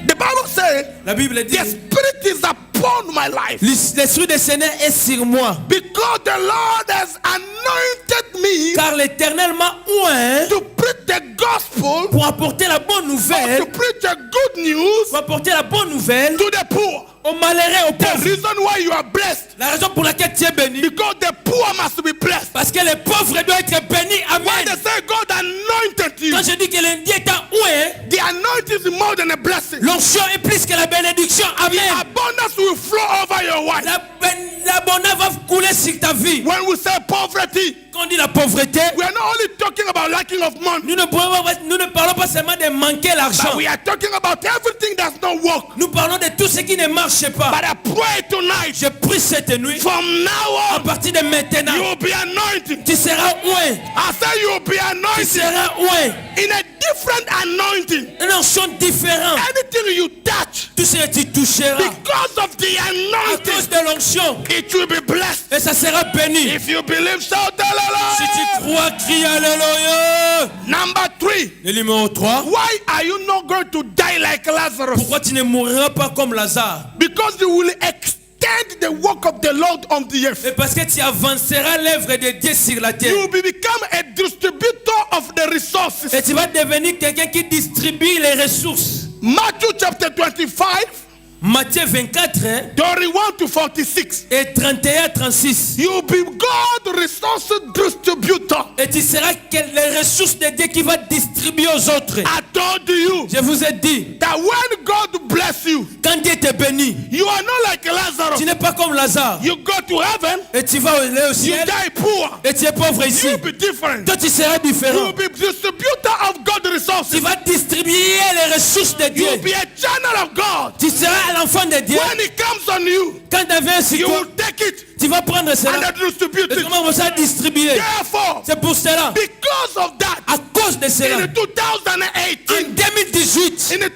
The Bible says La Bible dit, the Spirit is upon my life l'Esprit du Seigneur est sur moi. because the Lord has anointed me Car l'Éternel m'a oint to preach the gospel, pour apporter la bonne or nouvelle, to preach the good news pour apporter la bonne nouvelle to the poor. aux malheureux, aux The pauvres. reason why you are blessed La raison pour laquelle tu es béni, because the poor must be blessed. parce que les pauvres doivent être bénis. When Amen. they say God anointed you, Quand je dis que l'Indien t'a oint, the anointing is more than a blessing. l'onction est plus que la bénédiction. Amen. Abundance will flow over your wife. L'abondance va couler sur ta vie. When we say poverty, Quand on dit la pauvreté, we are not only talking about lacking of money, nous ne parlons pas seulement de manquer l'argent. but we are talking about everything that's not work. Nous parlons de tout ce qui ne marche pas. But I pray tonight, Je prie cette nuit, from now à on, partir de maintenant, you will be anointed. tu seras oint. I say you will be Tu anointed seras oint. in a different anointing. Une onction différente. Anything you touch, Tout ce que tu toucheras, because of the à anointing, cause de l'onction, it will be blessed. et ça sera béni. If you believe, shout Si tu hallelujah. crois, crie Alléluia. Number 3. Le numéro 3. Why are you not going to die like Lazarus? Pourquoi tu ne mourras pas comme Lazare? Because you will extend the work of the Lord on the earth. Et parce que tu avanceras l'œuvre de Dieu sur la terre. You will become a distributor of the resources. Et tu vas devenir quelqu'un qui distribue les ressources. Matthew chapter 25, Matthieu 24 31 to 46. et 31 à 36. You will be God resource distributor. Et tu seras les ressources de Dieu qui va distribuer aux autres. I told you Je vous ai dit, that when God bless you, quand Dieu te bénit, you are not like Lazarus. tu n'es pas comme Lazare. You go to heaven, Et tu vas aller au you ciel die poor. et tu es pauvre ici. You'll be different. Toi, tu seras You will différent. be distributor of God resources. Tu vas distribuer les ressources de Dieu. You will be a channel of God. Tu seras l'enfant de Dieu. When it comes on you, Quand tu viens sur you toi, will take it tu vas prendre cela and distribute et tu it. vas commencer à distribuer. Therefore, C'est pour cela, because of that, à cause de cela, in en 2018, 2018, in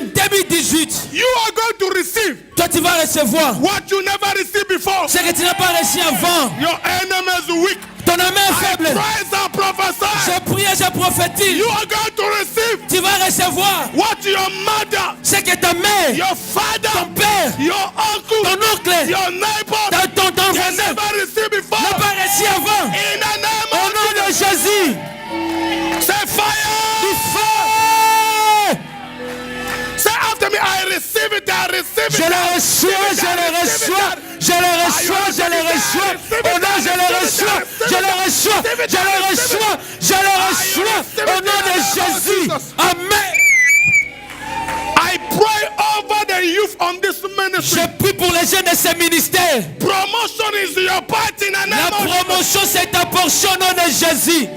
2018, you are going to receive toi tu vas recevoir what you never received before. ce que tu n'as pas reçu avant. Your enemy is weak. Ton ami est I faible. praise and prophesy. Je prie et je prophétise. You are going to receive Tu vas recevoir what your mother, ce que ta mère, your ton father, père, your uncle, ton oncle, your neighbor, ton they voisin never received n'a before. pas reçu avant. In the name Au of nom de Jesus, Jésus, say fire. du feu. Say after me, I receive it, I receive it. Je le reçois, je le reçois, je le reçois, je le reçois. Au nom, je le reçois, je le reçois, je le reçois, je le reçois. Au nom de Jésus. Amen. I pray over the youth on this ministry. Je prie pour les jeunes de ce ministère. Promotion is your part in the La name of promotion, c'est ta portion au nom de Jésus.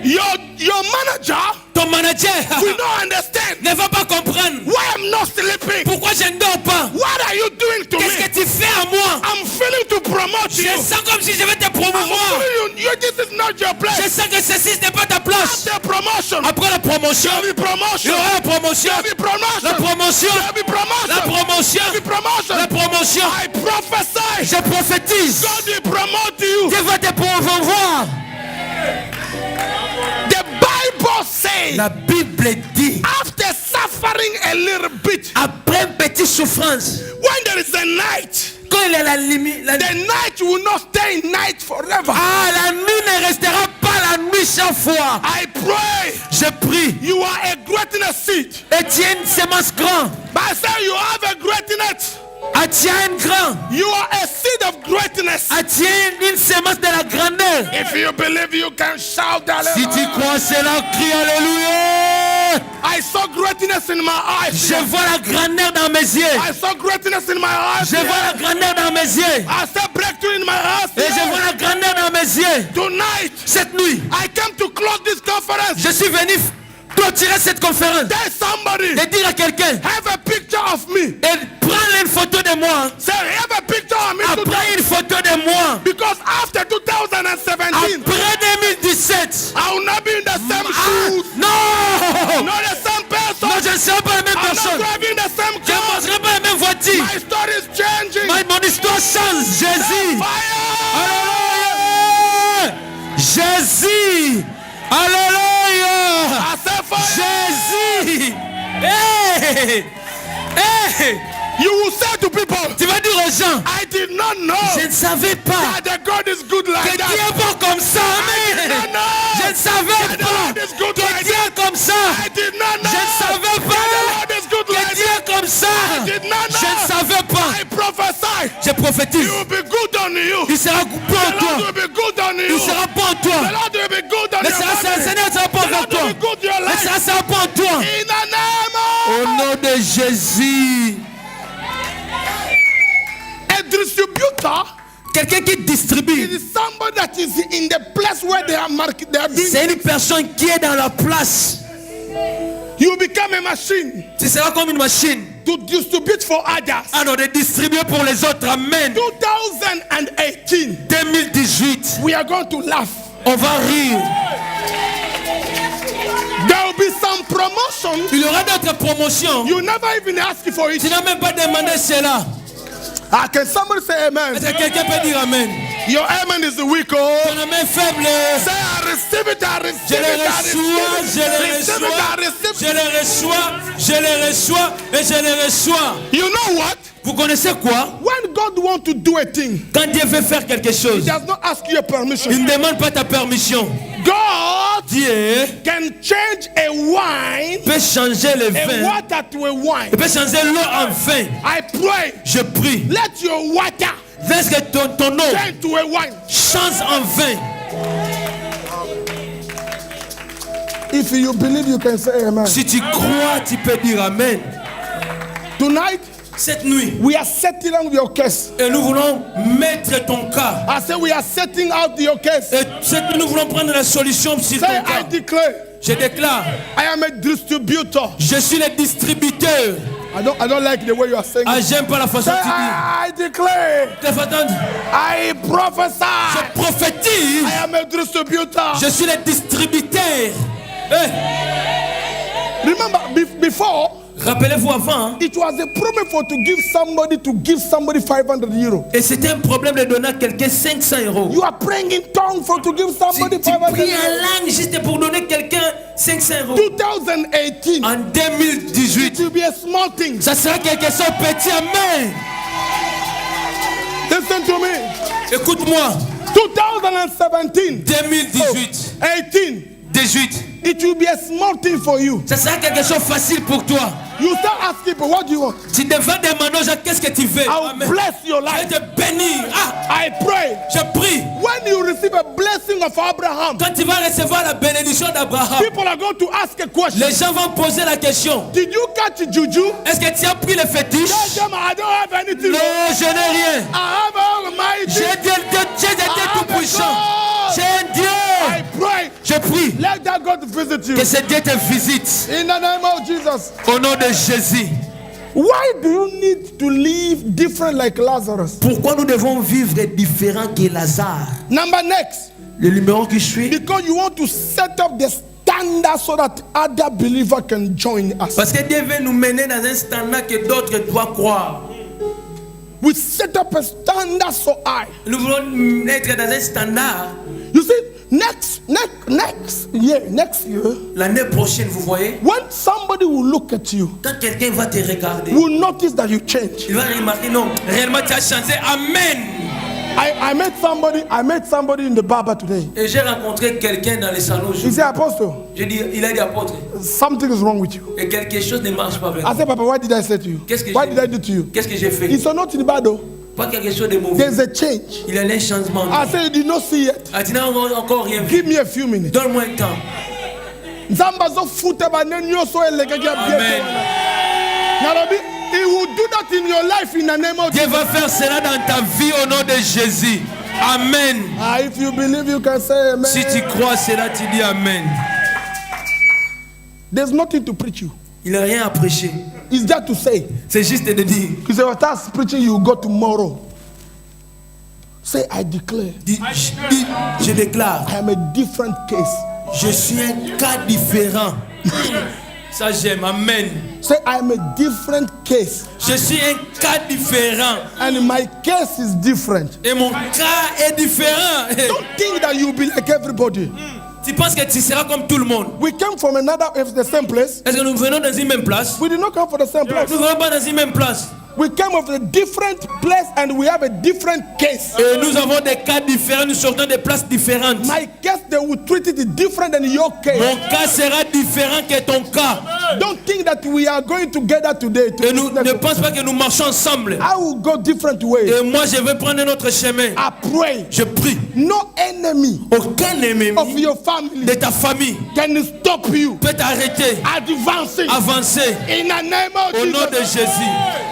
your manager Ton manager will not understand ne va pas comprendre why I'm not sleeping. pourquoi je ne dors pas. What are you doing to Qu'est-ce me? que tu fais à moi? I'm feeling to promote Je you. sens comme si je vais te I'm promouvoir. feeling you. This is not your Je place. sens que ceci n'est pas ta place. After promotion, Après la promotion, there will be il y promotion. aura la promotion. There will be promotion. La promotion. There will be promotion. La promotion. There will be promotion. La promotion. I prophesy. Je prophétise. God will promote you. Dieu va te promouvoir. The Bible says, La Bible dit, after suffering a little bit, après une petite souffrance, when there is a night, quand il est la limite, the night will not stay in night forever. la nuit ne restera pas la nuit chaque fois. I pray Je prie. you are a greatness seed. Et tu as une semence grande. But I say you have a greatness. Tu as une grande. You are a seed of greatness. Tu as une semence de la grandeur. If you believe, you can shout Si tu hallelujah. crois cela, crie Alléluia. I saw greatness in my eyes. Je vois la grandeur dans mes yeux. I saw greatness in my eyes. Je vois la grandeur dans mes yeux. I saw breakthrough in my eyes. Et je vois la grandeur dans mes yeux. Tonight, Cette nuit, I came to close this conference. je suis venu clôturer cette conférence. Tell somebody, Et dire à quelqu'un, have a picture of me. et prends une photo de moi. Say, have a picture of me today. Après une photo de moi. Because after 2017, Après 2017. I will not be in the same shoes. Non. Not the same person. Non, je ne serai pas la même I'm not personne. driving the same Je ne car. mangerai pas la même voiture. My story is changing. Mon histoire change. Jésus. Fire! Alléluia. Jésus. Alléluia. I say fire! Jésus. Hey. Hey. You will say to people, Tu vas dire aux gens, I did not know je ne savais pas that the God is good que like Dieu that. est bon comme ça. I did Amen. not know Je ne savais that the pas Lord is good que like Dieu that. est comme ça. I did not know Je ne savais that the pas Lord is good que like Dieu that. est comme ça. I did not Je ne know. savais pas. I prophesy. Je prophétise. It will be good on you. Il sera bon The en Lord toi. will be good on you. Il sera bon en toi. The Lord will be good on Le your body. Seigneur sera bon The en Lord toi. will be good in your Le life. Seigneur sera bon en toi. In the name Au of nom de Jésus. a distributor, Quelqu'un qui it distribue. is somebody that is in the place where they are market. They are doing. C'est une personne qui est dans la place. You become a machine Tu seras comme une machine. to distribute for others. Alors de distribuer pour les autres. Amen. 2018, 2018. we are going to laugh. On va rire. There will be some promotion. Il y aura d'autres promotions. You never even ask for it. Tu n'as même pas demandé cela. Can somebody say amen? Est-ce que quelqu'un peut dire amen? Your amen is weak. Ton amen faible. Say I receive it, I Je receive les it, I reçois, receive it, I receive je it. les reçois, je les reçois et je les reçois. You know what? Vous connaissez quoi? When God wants to do a thing, Quand Dieu veut faire quelque He chose, does not ask you a permission. il ne demande pas ta permission. God Dieu can change a wine, peut changer le a vin. water to a wine. Il peut changer l'eau en vin. I pray, Je prie. let your water Laisse que ton eau turn to a wine. change en vin. If you believe, you can say amen. Si tu crois, tu peux dire amen. Tonight, Cette nuit, we are settling your case. et nous voulons mettre ton cas. I say we are setting out your case. Et cette nuit, nous voulons prendre la solution sur ton Say, I cas. declare, Je déclare, I am a distributor. je suis le distributeur. I don't like the way you are saying Ah, it. j'aime pas la façon Say, dont tu dis. I declare, Tu vas entendre. I prophesy. Je prophétise. I am a distributor. Je suis le distributeur. Eh, Remember, before, rappelez-vous avant, hein, it was a problem for to give somebody 500 euros. et c'était un problème de donner à quelqu'un 500 euros. You are praying in tongues for to give somebody Tu 500 pries en euros. langue juste pour donner quelqu'un 500 euros. 2018, En 2018, it will be a small thing. ça sera quelque chose de petit. Amen. Listen to me. Écoute-moi. 2017, 2018, 18, 18, it will be a small thing for you. ça sera quelque chose de facile pour toi. You start asking people, what do you want? Tu devrais demander aux gens qu'est-ce que tu veux. I will Amen. bless your Je life. vais te bénir. Ah, I pray. je prie. When you receive a blessing of Abraham, Quand tu vas recevoir la bénédiction d'Abraham, people are going to ask a question. les gens vont poser la question. Did you catch juju? Est-ce que tu as pris le fétiche? Tell them I don't have anything. Non, je n'ai rien. I have Almighty. J'ai Dieu tout puissant. J'ai un Dieu. I pray. Je prie Let that God visit you. que ce Dieu te visite. In the name of Jesus. Au nom de Jésus. Why do you need to live different like Lazarus? Pourquoi nous devons vivre différent que Lazare? Number next. Le numéro qui suit. Because you want to set up the standard so that other believers can join us. Parce que Dieu veut nous mener dans un standard que d'autres doivent croire. We set up a standard so high. Nous voulons être dans un standard. You see, next year, L'année prochaine, vous voyez, when somebody will look at you, quand quelqu'un va te regarder, will notice that you change. il va remarquer, non, réellement tu as changé. Amen. I met somebody in the barber today. Et j'ai rencontré quelqu'un dans les salons. He said, Apostle, Je dis, il a dit apôtre. something is wrong with you. Et quelque chose ne marche pas avec I moi. said, Papa, what did I say to you? Qu'est-ce que What j'ai did I do to you? Qu'est-ce que j'ai fait? He said, not in the bad though. Pas quelque chose de mauvais. There's a change. Il y a un changement. I said, you did not see it. Ah, tu n'as encore rien vu. Give me a few minutes. Donne-moi un temps. Zambazo futaba nenyo so elegega Amen. Nalobi, he will do that in your life in the name of Dieu Jesus. va faire cela dans ta vie au nom de Jésus. Amen. If you believe, you can say amen. Si tu crois cela, tu dis Amen. There's nothing to preach you. Il n'y a rien à prêcher. It's just to say. C'est juste de dire. You say, well, that's preaching you go tomorrow. Say, I declare, Dis, je déclare, I am a different case. je suis un cas différent. Ça j'aime, amen. Say, I am a different case. Je suis un cas différent. And my case is different. Et mon cas est différent. Don't think that you'll be like everybody. Tu penses que tu seras comme tout le monde? We came from the same place. Est-ce que nous venons dans une même place? We did not come from the same place. Nous ne venons pas dans une même place. We came from a different place and we have a different case. Et nous avons des cas différents, nous sortons des places différentes. My case, they will treat it different than your case. Mon cas sera différent que ton cas. Don't think that we are going together today. Et nous ne pensons pas que nous marchons ensemble. I will go different ways. Et moi je vais prendre notre chemin. I pray. Je prie. No enemy Aucun ennemi of your family de ta famille can stop you peut t'arrêter, advancing avancer in the name of au nom de Jesus. Jésus.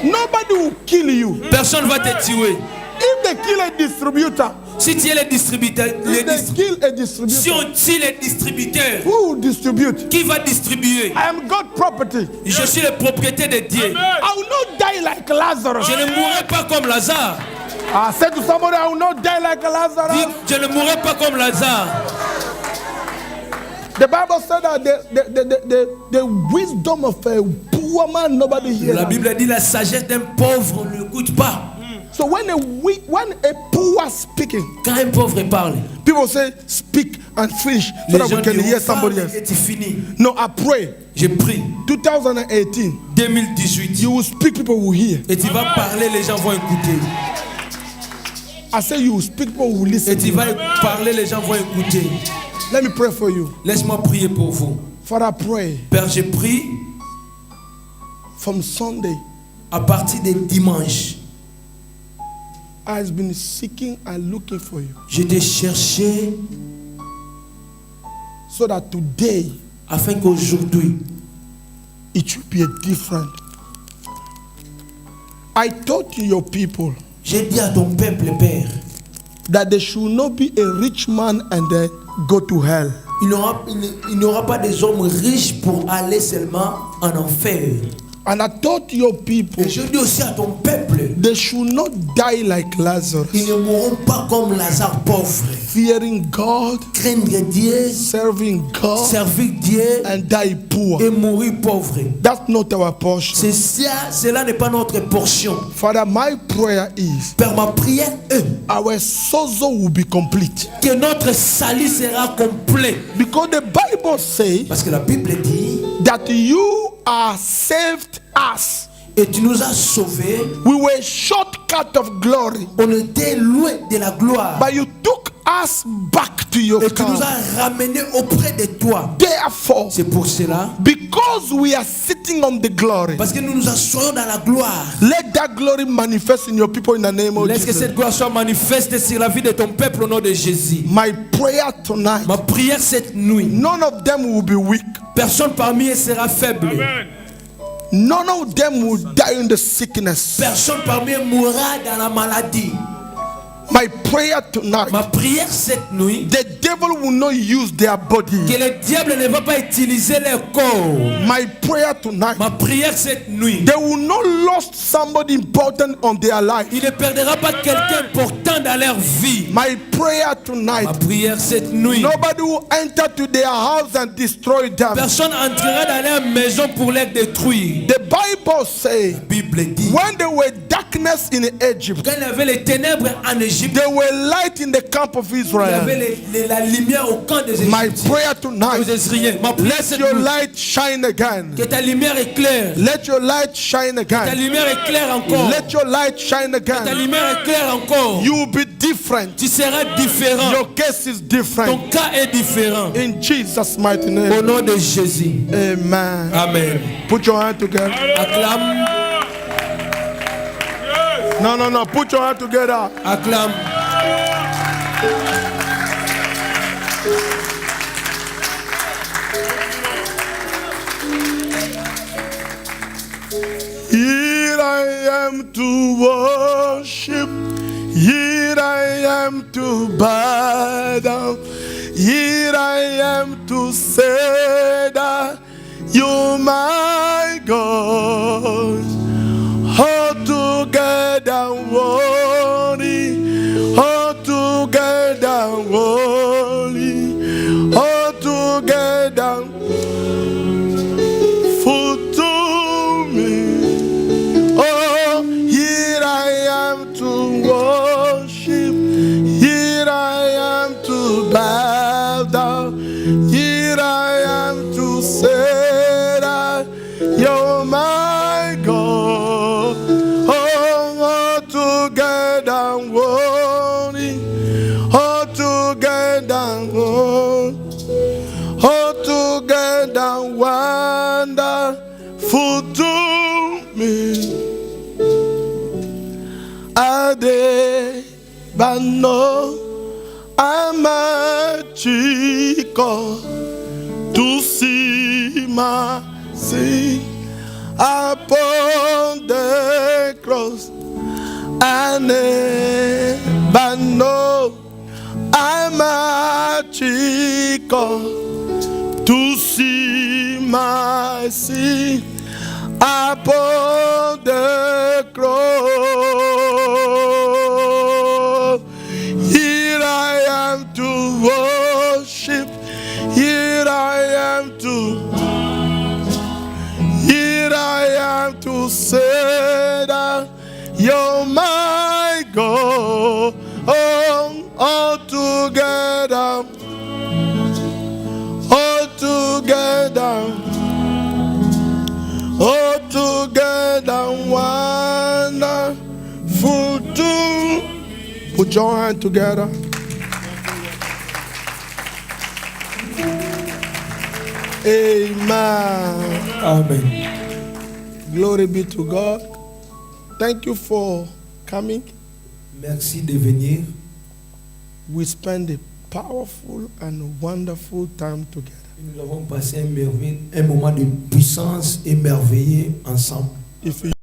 Nobody will kill you. Personne ne va te tuer. If they kill a distributor, Si tu es le distributeur, if they kill a si distributor, on tue les distributeurs, who will distribute? qui va distribuer? I am God property. Je suis le propriétaire de Dieu. I will not die like Lazarus. Je ne mourrai pas comme Lazare. I said to somebody, I will not die like Lazarus. Dis, je ne mourrai pas comme Lazare. The Bible said that the wisdom of a poor man, nobody hears. La Bible dit la sagesse d'un pauvre ne l'écoute pas. So when a poor speaking, quand un pauvre parle, people say speak and finish so that we can hear somebody else. No, I pray. Je prie. 2018. 2018. You will speak, people will hear. Et tu vas parler, les gens vont écouter. I say you will speak, people will listen. Et tu vas parler, les gens vont écouter. Let me pray for you. Laisse-moi prier pour vous. Father, pray. Père, je prie. From Sunday. À partir de dimanche. I've been seeking and looking for you. Je t'ai cherché. So that today. Afin qu'aujourd'hui. It should be a different. I told to your people. J'ai dit à ton peuple, Père. That there should not be a rich man and then go to hell. Il n'y aura pas des hommes riches pour aller seulement en enfer. And I told your people, et je dis aussi à ton peuple, they should not die like Lazarus. Ils ne mourront pas comme Lazare pauvre. Fearing God, craindre Dieu, serving God, servir Dieu, and die poor. Et mourir pauvre. That's not our portion. Cela n'est pas notre portion. Father, my prayer is, Père, ma prière est, our sozo will be complete. Que notre salut sera complet. Because the Bible says, parce que la Bible dit, that you are saved us. Et tu nous as sauvés. We were shortcut of glory. On était loin de la gloire. But you took us back to your Et tu nous as ramenés auprès de toi. Therefore, c'est pour cela. Because we are sitting on the glory. Parce que nous nous assoyons dans la gloire. Let that glory manifest in your people in the name of Jesus. Laisse que cette gloire soit manifeste sur la vie de ton peuple au nom de Jésus. My prayer tonight. Ma prière cette nuit. None of them will be weak. Personne parmi eux sera faible. Amen. None of them will die in the sickness. Personne parmi eux mourra dans la maladie. My prayer tonight. Ma prière cette nuit. The devil will not use their body. Que le diable ne va pas utiliser leur corps. My prayer tonight. Ma prière cette nuit. They will not lose somebody important on their life. Il ne perdra pas quelqu'un important dans leur vie. My prayer tonight. Ma prière cette nuit. Nobody will enter to their house and destroy them. Personne entrera dans leur maison pour les détruire. The Bible says. La Bible dit. When there were darkness in Egypt. Quand il y avait les ténèbres en Égypte. There were light in the camp of Israel. Il y avait la lumière au camp des Égyptiens. My prayer tonight. Let your light shine again. Que ta lumière éclaire. Let your light shine again. Que ta lumière éclaire encore. Let your light shine again. Que ta lumière éclaire encore. You will be different. Tu seras différent. Your case is different. Ton cas est différent. In Jesus' mighty name. Au nom de Jésus. Amen. Amen. Put your hand together. Acclame. No. Put your hand together. Acclame. Here I am to worship. Here I am to bow down. Here I am to say that you're my God. All together worthy, all together worthy, all together full to me. Oh, here I am to worship, here I am to bow down, here I am to say that you're my God. Wonderful to me. Ade bano amachiko to see my sin upon the cross. Ane bano amachiko to see my sin upon the cross. Here I am to worship. Here I together, all together, all together, wonderful too. Put your hand together. Amen. Amen. Glory be to God. Thank you for coming. Merci de venir. We spend a powerful and wonderful time together. Nous avons passé un moment de puissance émerveillé ensemble. If you